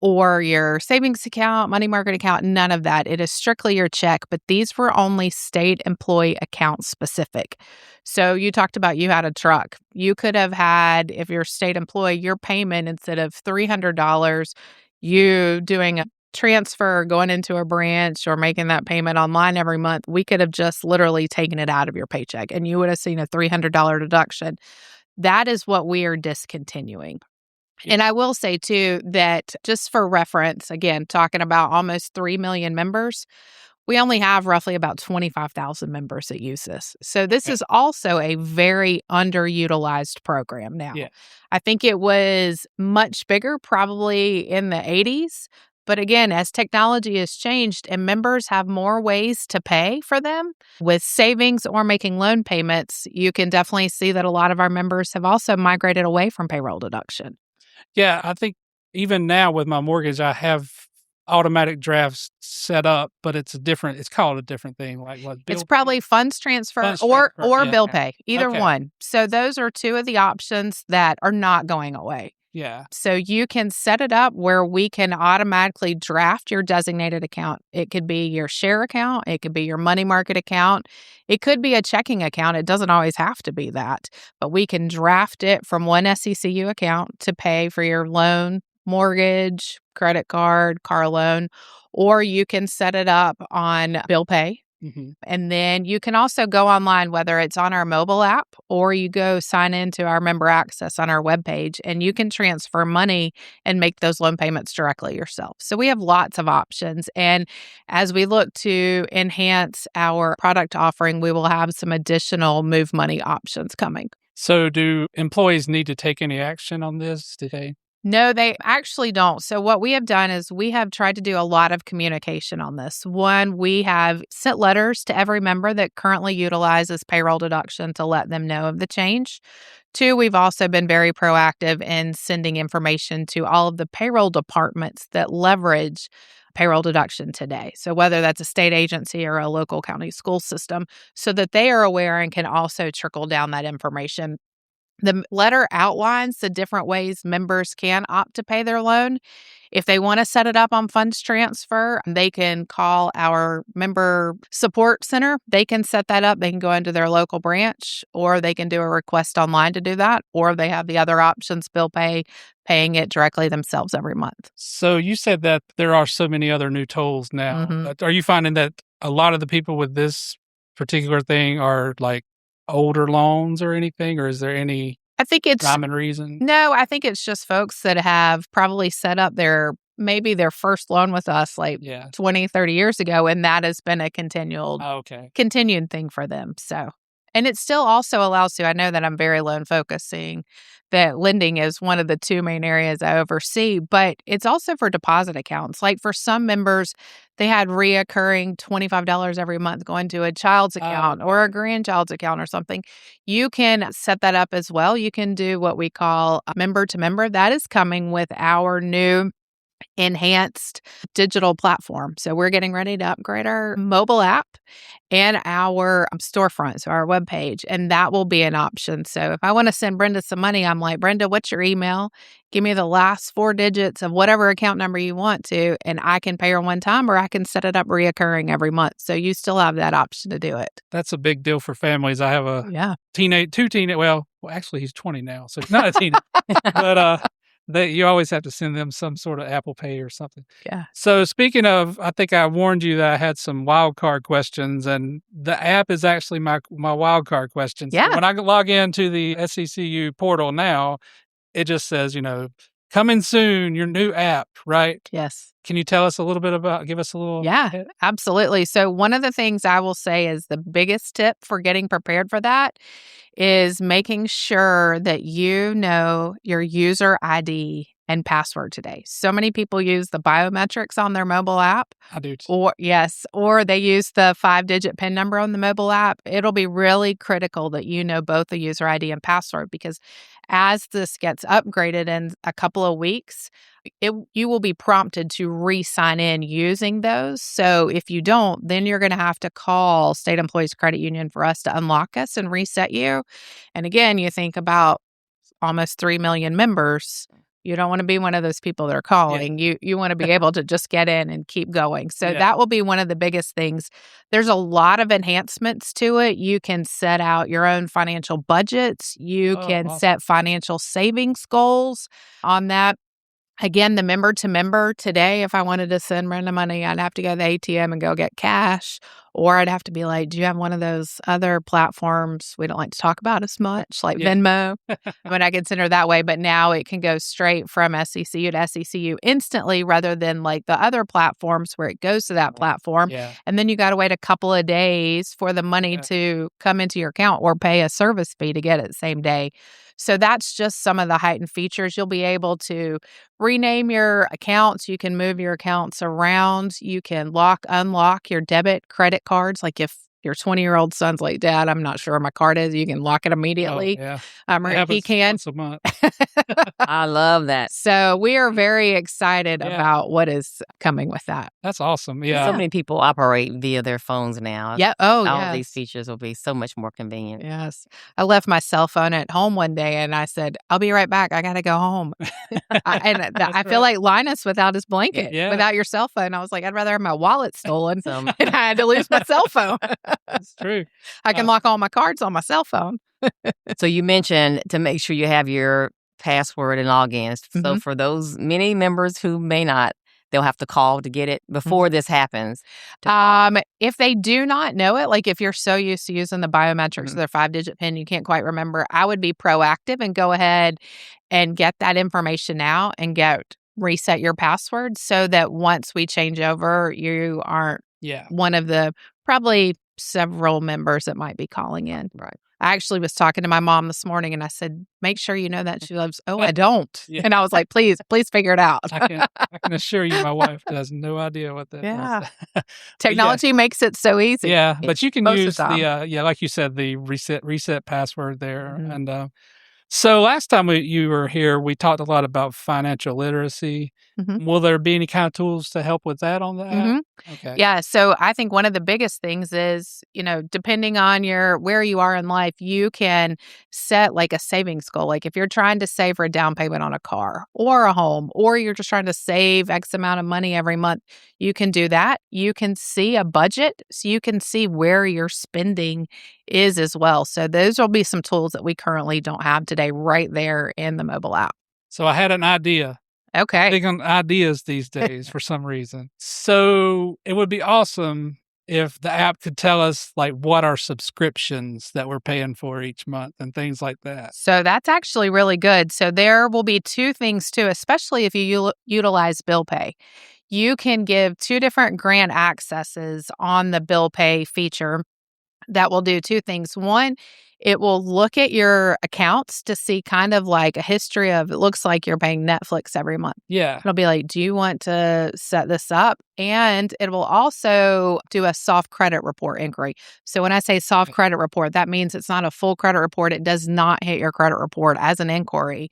or your savings account, money market account, none of that. It is strictly your check, but these were only state employee account specific. So you talked about you had a truck. You could have had, if you're a state employee, your payment instead of $300, you doing a transfer, going into a branch or making that payment online every month, we could have just literally taken it out of your paycheck and you would have seen a $300 deduction. That is what we are discontinuing. And I will say, too, that just for reference, again, talking about almost 3 million members, we only have roughly about 25,000 members that use this. So this is also a very underutilized program now. Yeah. I think it was much bigger probably in the 80s. But again, as technology has changed and members have more ways to pay for them with savings or making loan payments, you can definitely see that a lot of our members have also migrated away from payroll deduction. Yeah, I think even now with my mortgage, I have automatic drafts set up, but it's called a different thing. Like what? It's probably funds transfer or bill pay, either one. So those are two of the options that are not going away. Yeah. So you can set it up where we can automatically draft your designated account. It could be your share account. It could be your money market account. It could be a checking account. It doesn't always have to be that, but we can draft it from one SECU account to pay for your loan, mortgage, credit card, car loan, or you can set it up on bill pay. Mm-hmm. And then you can also go online, whether it's on our mobile app or you go sign into our member access on our webpage, and you can transfer money and make those loan payments directly yourself. So we have lots of options. And as we look to enhance our product offering, we will have some additional move money options coming. So do employees need to take any action on this? No, they actually don't. So what we have done is we have tried to do a lot of communication on this. One, we have sent letters to every member that currently utilizes payroll deduction to let them know of the change. Two, we've also been very proactive in sending information to all of the payroll departments that leverage payroll deduction today. So whether that's a state agency or a local county school system, so that they are aware and can also trickle down that information. The letter outlines the different ways members can opt to pay their loan. If they want to set it up on funds transfer, they can call our member support center. They can set that up. They can go into their local branch, or they can do a request online to do that, or they have the other options, bill pay, paying it directly themselves every month. So you said that there are so many other new tools now. Mm-hmm. Are you finding that a lot of the people with this particular thing are like older loans or anything, or is there any rhyme and reason? No, I think it's just folks that have probably set up their first loan with us 20, 30 years ago, and that has been a continued thing for them. So, and it still also allows I know that I'm very loan focused, seeing that lending is one of the two main areas I oversee, but it's also for deposit accounts. Like for some members, they had reoccurring $25 every month going to a child's account or a grandchild's account or something. You can set that up as well. You can do what we call member to member. That is coming with our new enhanced digital platform. So we're getting ready to upgrade our mobile app and our storefront, so our webpage, and that will be an option. So if I want to send Brenda some money, I'm like, Brenda, what's your email? Give me the last 4 digits of whatever account number you want to, and I can pay her one time, or I can set it up reoccurring every month. So you still have that option to do it. That's a big deal for families. I have a two teenage, well, actually he's 20 now, so he's not a teenager, but you always have to send them some sort of Apple Pay or something. Yeah. So speaking of, I think I warned you that I had some wild card questions, and the app is actually my wild card questions. Yeah. So when I log into the SECU portal now, it just says, coming soon, your new app, right? Yes. Can you tell us a little bit give us a little? Yeah, absolutely. So one of the things I will say is the biggest tip for getting prepared for that is making sure that you know your user ID and password today. So many people use the biometrics on their mobile app. I do too. Or they use the 5-digit PIN number on the mobile app. It'll be really critical that you know both the user ID and password, because as this gets upgraded in a couple of weeks, you will be prompted to re-sign in using those. So if you don't, then you're going to have to call State Employees Credit Union for us to unlock us and reset you. And again, you think about almost 3 million members. You don't want to be one of those people that are calling. Yeah. You want to be able to just get in and keep going. So that will be one of the biggest things. There's a lot of enhancements to it. You can set out your own financial budgets. You can set financial savings goals on that. Again, the member to member today, if I wanted to send Brenda money, I'd have to go to the ATM and go get cash. Or I'd have to be like, do you have one of those other platforms we don't like to talk about as much, like Venmo? But I can send her that way. But now it can go straight from SECU to SECU instantly rather than like the other platforms where it goes to that platform. And then you got to wait a couple of days for the money to come into your account or pay a service fee to get it the same day. So that's just some of the heightened features. You'll be able to rename your accounts. You can move your accounts around. You can unlock your debit, credit cards. Like if your 20-year-old son's like, Dad, I'm not sure where my card is, you can lock it immediately. Or he can. Once a month. I love that. So we are very excited about what is coming with that. That's awesome. So many people operate via their phones now. Yeah. All of these features will be so much more convenient. Yes. I left my cell phone at home one day and I said, I'll be right back. I got to go home. I feel like Linus without his blanket, without your cell phone. I was like, I'd rather have my wallet stolen and I had to lose my cell phone. That's true. I can lock all my cards on my cell phone. So you mentioned to make sure you have your password and logins. So for those many members who may not, they'll have to call to get it before this happens. If they do not know it, like if you're so used to using the biometrics of their 5-digit PIN, you can't quite remember, I would be proactive and go ahead and get that information out and reset your password so that once we change over, you aren't one of the probably several members that might be calling in. Right. I actually was talking to my mom this morning and I said, make sure you know that. She loves, I don't. And I was like, please figure it out. I can assure you my wife has no idea what that is. Technology makes it so easy. Yeah, but you can use the, like you said, the reset password there. And so last time you were here, we talked a lot about financial literacy. Will there be any kind of tools to help with that on the app? Okay. Yeah. So I think one of the biggest things is, depending on where you are in life, you can set like a savings goal. Like if you're trying to save for a down payment on a car or a home, or you're just trying to save X amount of money every month, you can do that. You can see a budget, so you can see where your spending is as well. So those will be some tools that we currently don't have today right there in the mobile app. So I had an idea. Okay. Big on ideas these days for some reason. So it would be awesome if the app could tell us like what our subscriptions that we're paying for each month and things like that. So that's actually really good. So there will be two things too, especially if you utilize bill pay. You can give 2 different grant accesses on the bill pay feature that will do 2 things. One, it will look at your accounts to see kind of like a history of, it looks like you're paying Netflix every month. Yeah. It'll be like, do you want to set this up? And it will also do a soft credit report inquiry. So when I say soft credit report, that means it's not a full credit report. It does not hit your credit report as an inquiry.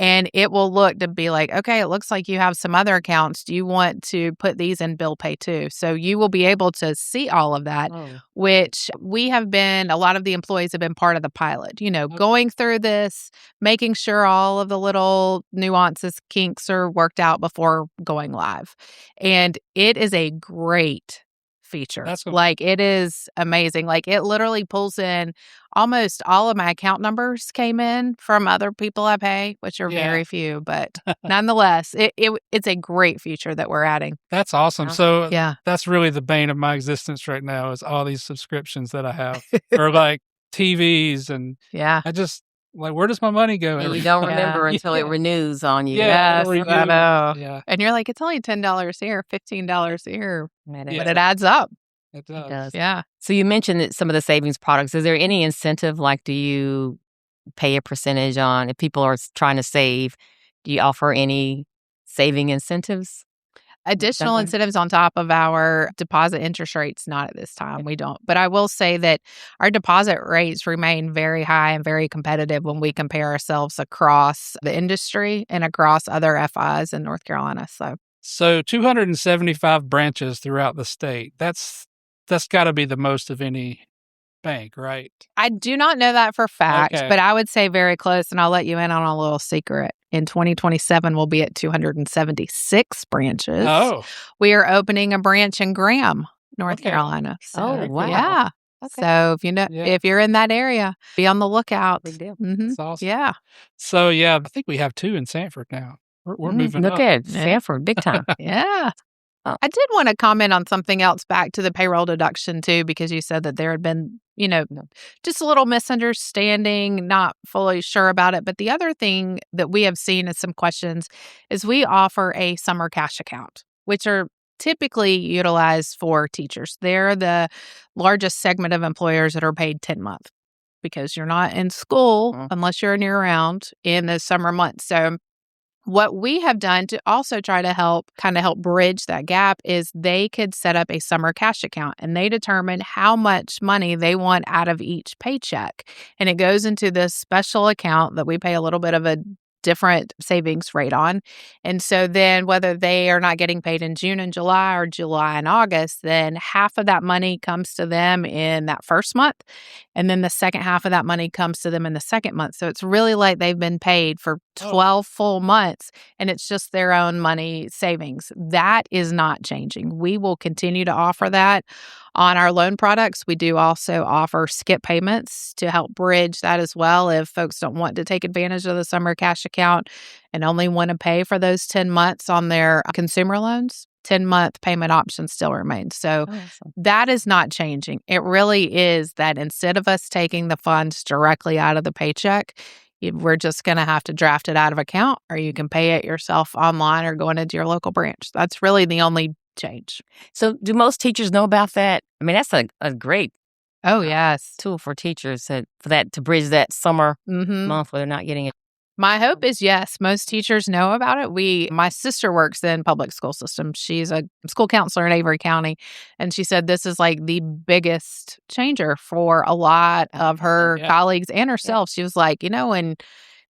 And it will look to be like, okay, it looks like you have some other accounts. Do you want to put these in bill pay too? So you will be able to see all of that, which a lot of the employees have been part of the pilot, going through this, making sure all of the little nuances, kinks are worked out before going live. And it is a great feature. Like it is amazing. Like it literally pulls in almost all of my account numbers came in from other people I pay, which are very few, but nonetheless, it's a great feature that we're adding. That's awesome. So that's really the bane of my existence right now is all these subscriptions that I have or like TVs and I just like, where does my money go? And you don't remember until it renews on you. Yes, I know. Yeah. And you're like, it's only $10 here, $15 here, but it adds up. It does. It does. Yeah. So you mentioned that some of the savings products. Is there any incentive? Like, do you pay a percentage on if people are trying to save? Do you offer any saving incentives? Additional incentives on top of our deposit interest rates, not at this time. We don't. But I will say that our deposit rates remain very high and very competitive when we compare ourselves across the industry and across other FIs in North Carolina. So 275 branches throughout the state. That's got to be the most of any bank, right? I do not know that for fact, but I would say very close. And I'll let you in on a little secret. In 2027, we'll be at 276 branches. Oh. We are opening a branch in Graham, North Carolina. So, wow. Yeah. Okay. So if you're in that area, be on the lookout. Big deal. That's awesome. Yeah. So I think we have 2 in Sanford now. We're moving Look up. at Sanford, big time. Yeah. I did want to comment on something else back to the payroll deduction too, because you said that there had been, just a little misunderstanding, not fully sure about it. But the other thing that we have seen as some questions is we offer a summer cash account, which are typically utilized for teachers. They're the largest segment of employers that are paid 10-month because you're not in school unless you're year-round in the summer months. So what we have done to also try to help bridge that gap is they could set up a summer cash account and they determine how much money they want out of each paycheck. And it goes into this special account that we pay a little bit of a different savings rate on. And so then whether they are not getting paid in June and July or July and August, then half of that money comes to them in that first month. And then the second half of that money comes to them in the second month. So it's really like they've been paid for 12 full months and it's just their own money savings. That is not changing. We will continue to offer that on our loan products. We do also offer skip payments to help bridge that as well. If folks don't want to take advantage of the summer cash account and only want to pay for those 10 months on their consumer loans, 10-month payment option still remains. So that is not changing. It really is that instead of us taking the funds directly out of the paycheck, we're just going to have to draft it out of account, or you can pay it yourself online or going into your local branch. That's really the only change. So do most teachers know about that? I mean, that's a great yes, tool for teachers to bridge that summer month where they're not getting it. My hope is yes, most teachers know about it. My sister works in public school system. She's a school counselor in Avery County, and she said this is like the biggest changer for a lot of her colleagues and herself. She was like, and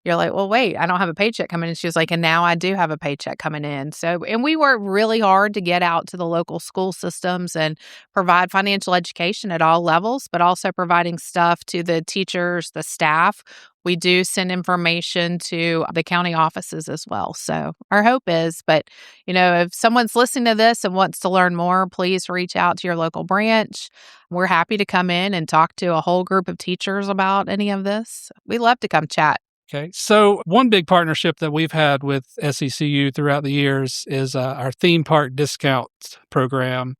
you're like, well, wait, I don't have a paycheck coming in. She was like, and now I do have a paycheck coming in. So, and we work really hard to get out to the local school systems and provide financial education at all levels, but also providing stuff to the teachers, the staff. We do send information to the county offices as well. So our hope is, but, if someone's listening to this and wants to learn more, please reach out to your local branch. We're happy to come in and talk to a whole group of teachers about any of this. We love to come chat. Okay, so one big partnership that we've had with SECU throughout the years is our theme park discount program.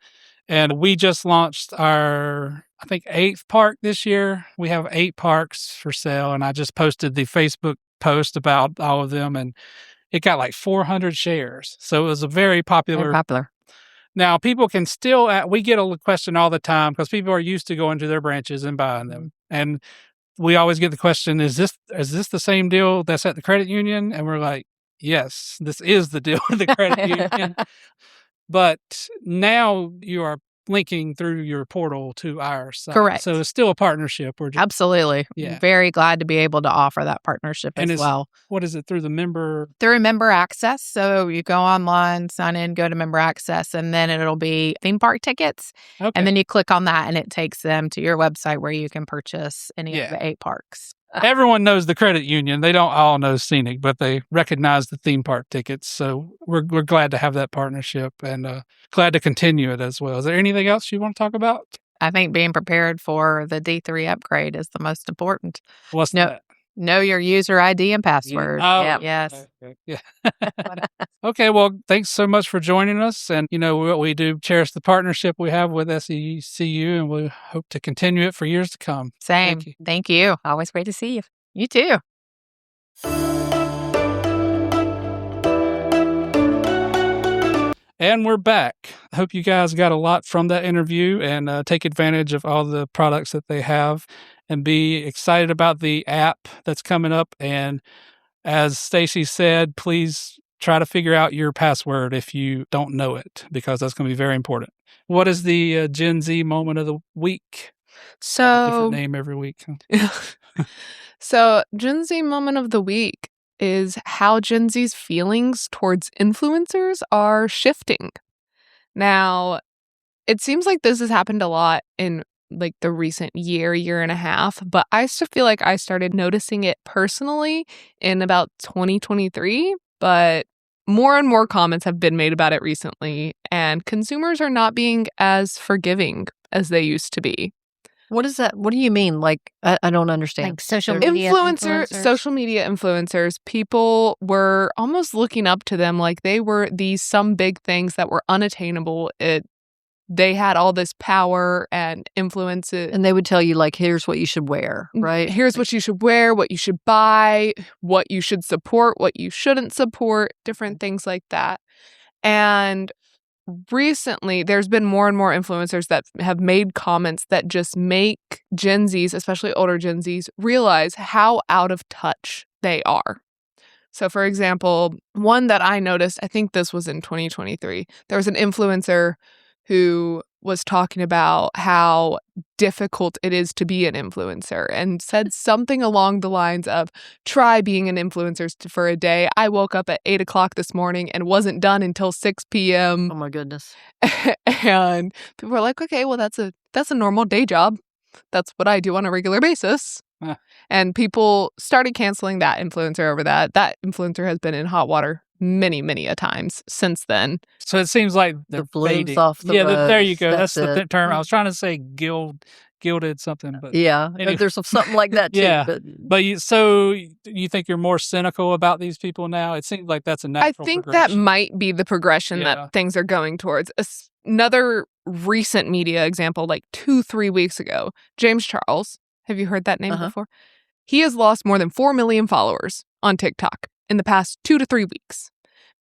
And we just launched our, I think, 8th park this year. We have 8 parks for sale, and I just posted the Facebook post about all of them, and it got like 400 shares. So it was a very popular. Very popular. Now, people can still, we get a question all the time because people are used to going to their branches and buying them. And we always get the question, is this the same deal that's at the credit union? And we're like, yes, this is the deal with the credit union. But now you are linking through your portal to our site. Correct. So it's still a partnership. Absolutely. Yeah. Very glad to be able to offer that partnership and as well. What is it, through the member? Through member access. So you go online, sign in, go to member access, and then it'll be theme park tickets. Okay. And then you click on that and it takes them to your website where you can purchase any of the 8 parks. Everyone knows the credit union. They don't all know Scenic, but they recognize the theme park tickets. So we're glad to have that partnership and glad to continue it as well. Is there anything else you want to talk about? I think being prepared for the D3 upgrade is the most important. What's that? Know your user ID and password. Oh, yes. Okay. Yeah. Okay, well, thanks so much for joining us. And, what we do, cherish the partnership we have with SECU, and we hope to continue it for years to come. Same. Thank you. Always great to see you. You too. And we're back. I hope you guys got a lot from that interview and take advantage of all the products that they have and be excited about the app that's coming up. And as Stacy said, please try to figure out your password if you don't know it, because that's going to be very important. What is the Gen Z moment of the week? So, different name every week. So Gen Z moment of the week is how Gen Z's feelings towards influencers are shifting. Now, it seems like this has happened a lot in like the recent year and a half, but I still feel like I started noticing it personally in about 2023, but more and more comments have been made about it recently, and consumers are not being as forgiving as they used to be. What is that? What do you mean? Like, I don't understand. Like social media influencers. Social media influencers, people were almost looking up to them like they were some big things that were unattainable. They had all this power and influence. And they would tell you, like, here's what you should wear, right? Here's what you should wear, what you should buy, what you should support, what you shouldn't support, different things like that. And recently, there's been more and more influencers that have made comments that just make Gen Zs, especially older Gen Zs, realize how out of touch they are. So, for example, one that I noticed, I think this was in 2023, there was an influencer who was talking about how difficult it is to be an influencer and said something along the lines of, try being an influencer for a day. I woke up at 8 o'clock this morning and wasn't done until 6 p.m. Oh my goodness. And people were like, okay, well, that's a normal day job. That's what I do on a regular basis. Huh. And people started canceling that influencer over that. That influencer has been in hot water many, many a times since then. So it seems like The they're balloons fading. off the there you rose. go. That's That's the it. term. I was trying to say gilded something, but Yeah, Anyway. there's something like that too. Yeah. But you think you're more cynical about these people now? It seems like that's a I natural think that progression. might be the progression Yeah. that things are going towards. Another recent media example, like 2-3 weeks ago, James Charles. Have you heard that name before? He has lost more than 4 million followers on TikTok in the past 2 to 3 weeks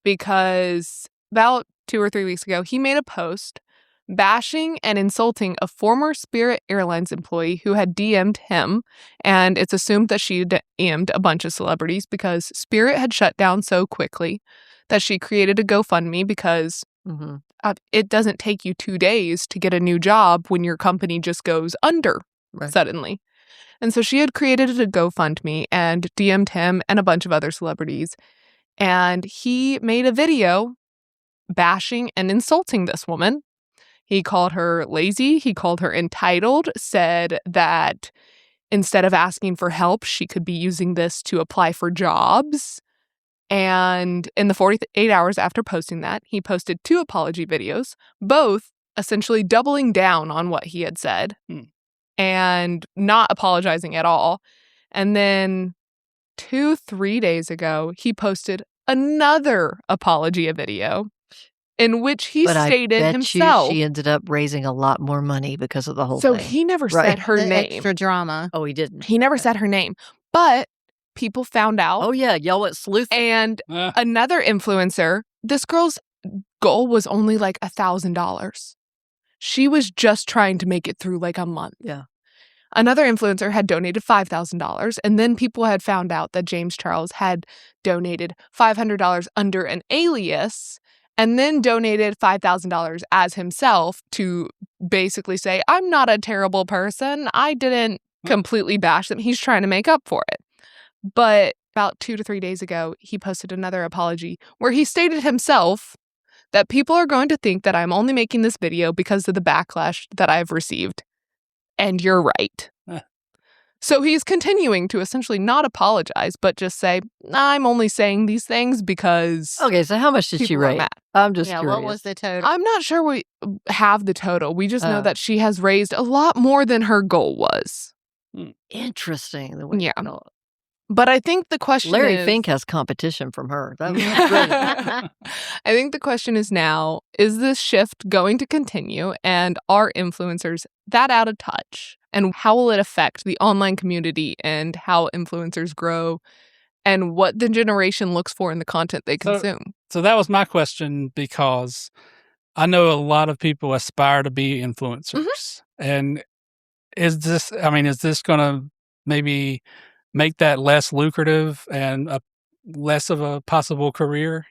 because about 2 or 3 weeks ago, he made a post bashing and insulting a former Spirit Airlines employee who had DM'd him, and it's assumed that she DM'd a bunch of celebrities because Spirit had shut down so quickly that she created a GoFundMe because it doesn't take you 2 days to get a new job when your company just goes under suddenly. And so she had created a GoFundMe and DM'd him and a bunch of other celebrities. And he made a video bashing and insulting this woman. He called her lazy. He called her entitled, said that instead of asking for help, she could be using this to apply for jobs. And in the 48 hours after posting that, he posted 2 apology videos, both essentially doubling down on what he had said and not apologizing at all. And then 2-3 days ago, he posted another apology video in which he stated himself. She ended up raising a lot more money because of the whole So thing. he never said her The name. extra drama. Oh, he didn't. He never said her name. But people found out. Oh, yeah. Y'all went sleuthing. And another influencer, this girl's goal was only like $1,000. She was just trying to make it through like a month. Yeah. Another influencer had donated $5,000, and then people had found out that James Charles had donated $500 under an alias and then donated $5,000 as himself to basically say, I'm not a terrible person. I didn't completely bash them. He's trying to make up for it. But about 2 to 3 days ago, he posted another apology where he stated himself that people are going to think that I'm only making this video because of the backlash that I've received. And you're right. So he's continuing to essentially not apologize, but just say, I'm only saying these things because... Okay, so how much did she people are rate? mad. I'm just curious. What was the total? I'm not sure we have the total. We just know that she has raised a lot more than her goal was. Interesting. Yeah. But I think the question Larry is... Fink has competition from her. That was great. I think the question is now, is this shift going to continue? And are influencers that out of touch? And how will it affect the online community and how influencers grow and what the generation looks for in the content they consume? So that was my question because I know a lot of people aspire to be influencers. And is this going to maybe make that less lucrative and less of a possible career,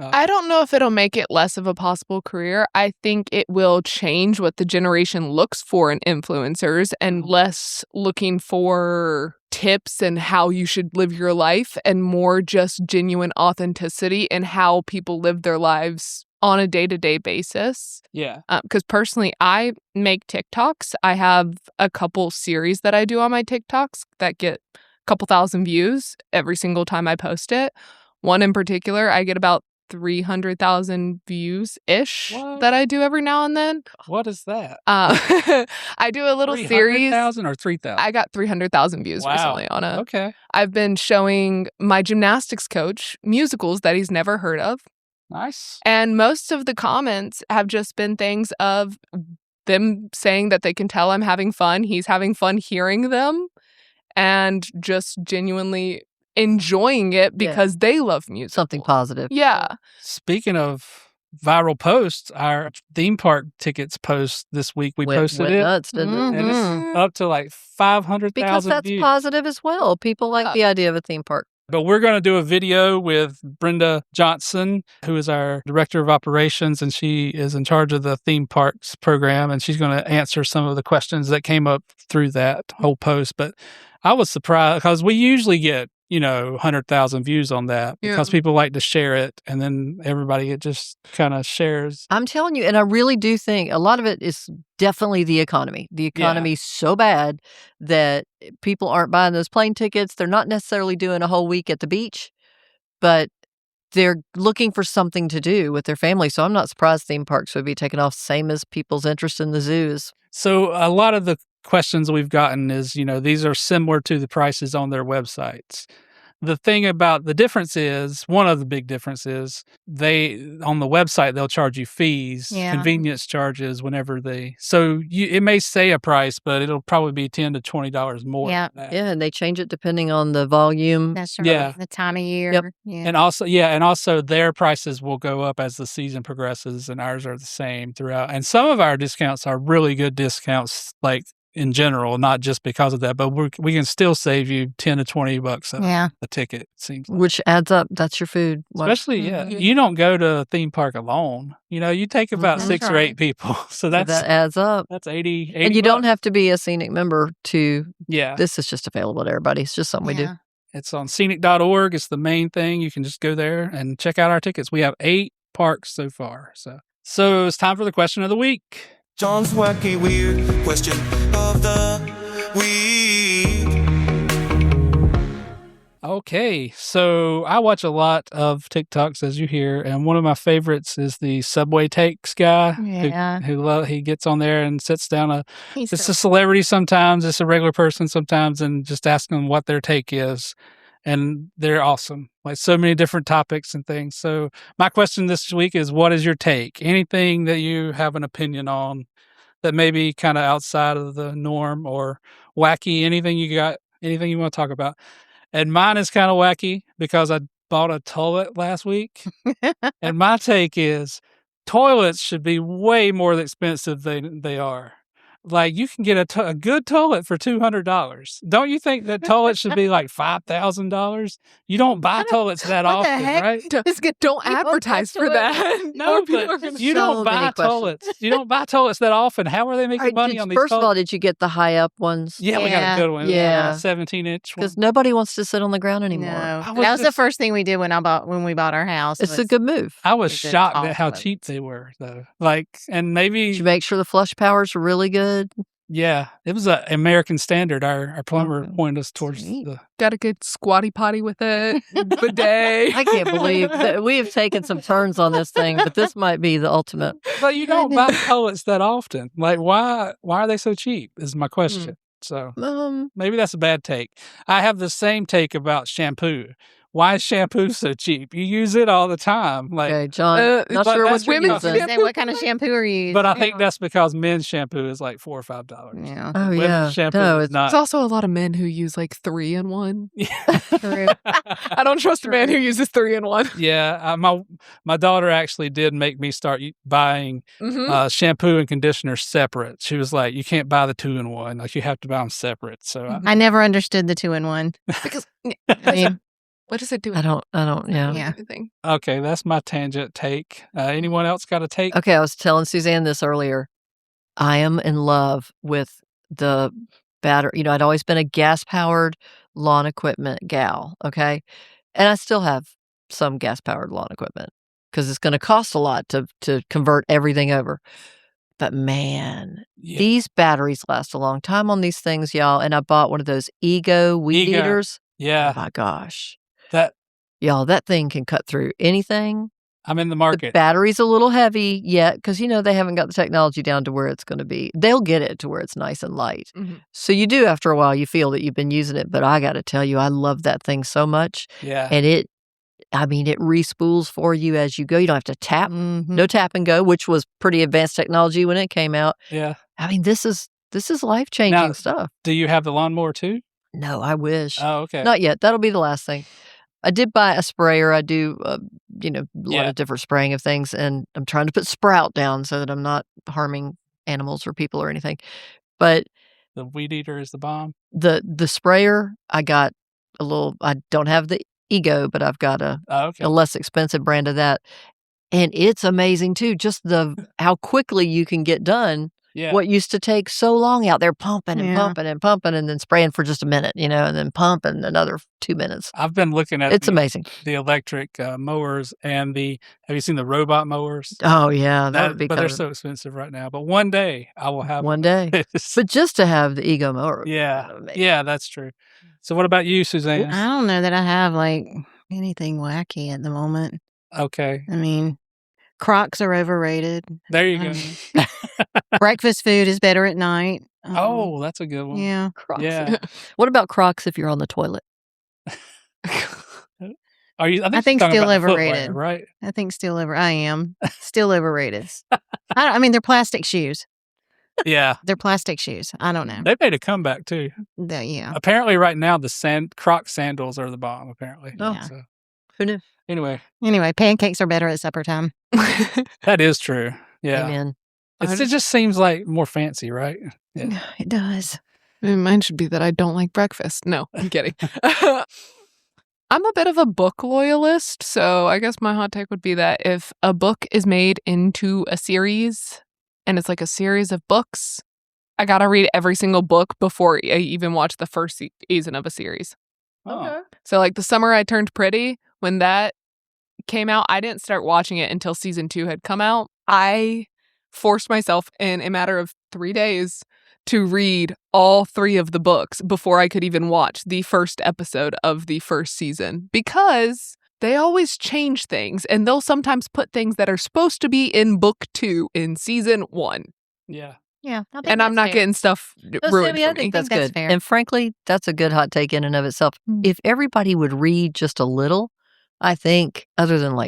I don't know if it'll make it less of a possible career. I think it will change what the generation looks for in influencers and less looking for tips and how you should live your life and more just genuine authenticity and how people live their lives on a day-to-day basis. Yeah. Because personally, I make TikToks. I have a couple series that I do on my TikToks that get a couple thousand views every single time I post it. One in particular, I get about 300,000 views-ish that I do every now and then. What is that? I do a little series. 300,000 or 3,000? I got 300,000 views recently on it. Okay. I've been showing my gymnastics coach musicals that he's never heard of. Nice. And most of the comments have just been things of them saying that they can tell I'm having fun. He's having fun hearing them and just genuinely enjoying it because they love music. Something positive. Yeah. Speaking of viral posts, our theme park tickets post this week, we posted went it. Nuts, didn't it? And it's up to like 500,000 Because that's views. positive as well. People like the idea of a theme park. But we're going to do a video with Brenda Johnson, who is our director of operations, and she is in charge of the theme parks program, and she's going to answer some of the questions that came up through that whole post. But I was surprised because we usually get 100,000 views on that because people like to share it, and then everybody, it just kind of shares. I'm telling you, and I really do think a lot of it is definitely the economy. The economy's so bad that people aren't buying those plane tickets. They're not necessarily doing a whole week at the beach, but they're looking for something to do with their family. So I'm not surprised theme parks would be taken off, same as people's interest in the zoos. So a lot of the questions we've gotten is, these are similar to the prices on their websites. The thing about the difference is, one of the big differences, on the website, they'll charge you fees, convenience charges it may say a price, but it'll probably be $10 to $20 more. Yeah. And they change it depending on the volume. That's right. Yeah. The time of year. Yep. Yeah. And also their prices will go up as the season progresses, and ours are the same throughout. And some of our discounts are really good discounts, like in general, not just because of that, but we can still save you $10 to $20 a ticket, it seems like. Which adds up. That's your food. Especially, you don't go to a theme park alone. You take about 6 or 8 people. So that adds up. That's 80 And you don't have to be a Scenic member to. Yeah. This is just available to everybody. It's just something we do. It's on scenic.org. It's the main thing. You can just go there and check out our tickets. We have 8 parks so far. So it's time for the question of the week. John's wacky weird question of the week. Okay, so I watch a lot of TikToks, as you hear, and one of my favorites is the Subway Takes guy. Yeah. He gets on there and sits down. It's a celebrity sometimes, it's a regular person sometimes, and just asking them what their take is. And they're awesome. Like so many different topics and things. So my question this week is, what is your take? Anything that you have an opinion on that may be kind of outside of the norm or wacky? Anything you want to talk about? And mine is kind of wacky because I bought a toilet last week. And my take is toilets should be way more expensive than they are. Like, you can get a good toilet for $200. Don't you think that toilets should be like $5,000? You don't buy toilets that often, right? Don't advertise for that. No, but you don't buy toilets. You don't buy toilets that often. How are they making money on these toilets? First of all, did you get the high up ones? Yeah, we got a good one. Yeah. 17-inch one. Because nobody wants to sit on the ground anymore. No. That was the first thing we did when we bought our house. It's a good move. I was shocked at how cheap they were, though. And maybe... Did you make sure the flush powers were really good? Yeah, it was an American Standard. Our plumber pointed us towards Got a good squatty potty with it. Bidet. I can't believe that we have taken some turns on this thing, but this might be the ultimate. But you don't buy toilets that often. Like, why are they so cheap is my question. So maybe that's a bad take. I have the same take about shampoo. Why is shampoo so cheap? You use it all the time. Like, okay, John, not sure what you're using. What kind of shampoo are you using? But I think that's because men's shampoo is like $4 or $5. Yeah. Oh, Women's shampoo is not. There's also a lot of men who use like 3-in-1. True. I don't trust a man who uses 3-in-1. Yeah, my daughter actually did make me start buying shampoo and conditioner separate. She was like, "You can't buy the 2-in-1. Like, you have to buy them separate." So I never understood the 2-in-1 because I mean, what does it do? I don't. Yeah. Okay, that's my tangent take. Anyone else got a take? Okay, I was telling Suzanne this earlier. I am in love with the battery. I'd always been a gas-powered lawn equipment gal, okay? And I still have some gas-powered lawn equipment because it's going to cost a lot to convert everything over. But man, these batteries last a long time on these things, y'all. And I bought one of those Ego weed eaters. Yeah. Oh, my gosh. That thing can cut through anything. I'm in the The market. battery's a little heavy yet because, they haven't got the technology down to where it's going to be. They'll get it to where it's nice and light. Mm-hmm. So you do, after a while, you feel that you've been using it. But I got to tell you, I love that thing so much. Yeah. And it respools for you as you go. You don't have to tap. Mm-hmm. No tap and go, which was pretty advanced technology when it came out. Yeah. This is life-changing stuff. Do you have the lawnmower too? No, I wish. Oh, okay. Not yet. That'll be the last thing. I did buy a sprayer. I do, a lot of different spraying of things, and I'm trying to put Sprout down so that I'm not harming animals or people or anything. But the weed eater is the bomb. The sprayer, I got I don't have the Ego, but I've got a less expensive brand of that. And it's amazing too, just how quickly you can get done. Yeah. What used to take so long out there pumping and pumping and pumping and then spraying for just a minute, and then pumping another 2 minutes. I've been looking at it's amazing. The electric mowers and have you seen the robot mowers? Oh, yeah. That would be but they're so expensive right now. But one day I will have one day. But just to have the Ego mower. Yeah, that's true. So what about you, Suzanne? I don't know that I have anything wacky at the moment. Okay. Crocs are overrated. There you go. Breakfast food is better at night. That's a good one. Yeah. Crocs. Yeah. What about Crocs if you're on the toilet? I think still overrated, footwear, right? I think I am still overrated. They're plastic shoes. Yeah. They're plastic shoes. I don't know. They made a comeback too. Yeah. Apparently right now the Croc sandals are the bomb, apparently. Oh, yeah. So. Who knew? Anyway, pancakes are better at supper time. That is true. Yeah. Amen. It just seems like more fancy, right? Yeah. It does. Mine should be that I don't like breakfast. No, I'm kidding. I'm a bit of a book loyalist, so I guess my hot take would be that if a book is made into a series and it's like a series of books, I gotta read every single book before I even watch the first season of a series. Okay. So like The Summer I Turned Pretty, when that came out, I didn't start watching it until season 2 had come out. I forced myself in a matter of 3 days to read all 3 of the books before I could even watch the first episode of the first season, because they always change things and they'll sometimes put things that are supposed to be in book 2 in season 1. Yeah. Yeah. And I'm not getting stuff ruined for I me. think that's that's good. fair. And frankly, that's a good hot take in and of itself. If everybody would read just a little, I think, other than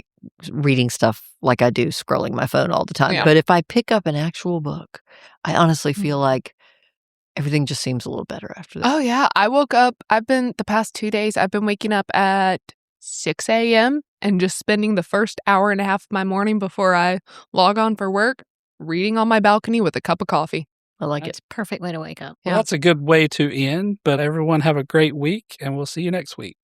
reading stuff like I do, scrolling my phone all the time. Yeah. But if I pick up an actual book, I honestly feel like everything just seems a little better after that. Oh, yeah. I woke up, the past 2 days, I've been waking up at 6 a.m. and just spending the first hour and a half of my morning before I log on for work, reading on my balcony with a cup of coffee. I like It's it. a perfect way to wake up. Well, that's a good way to end, but everyone have a great week, and we'll see you next week.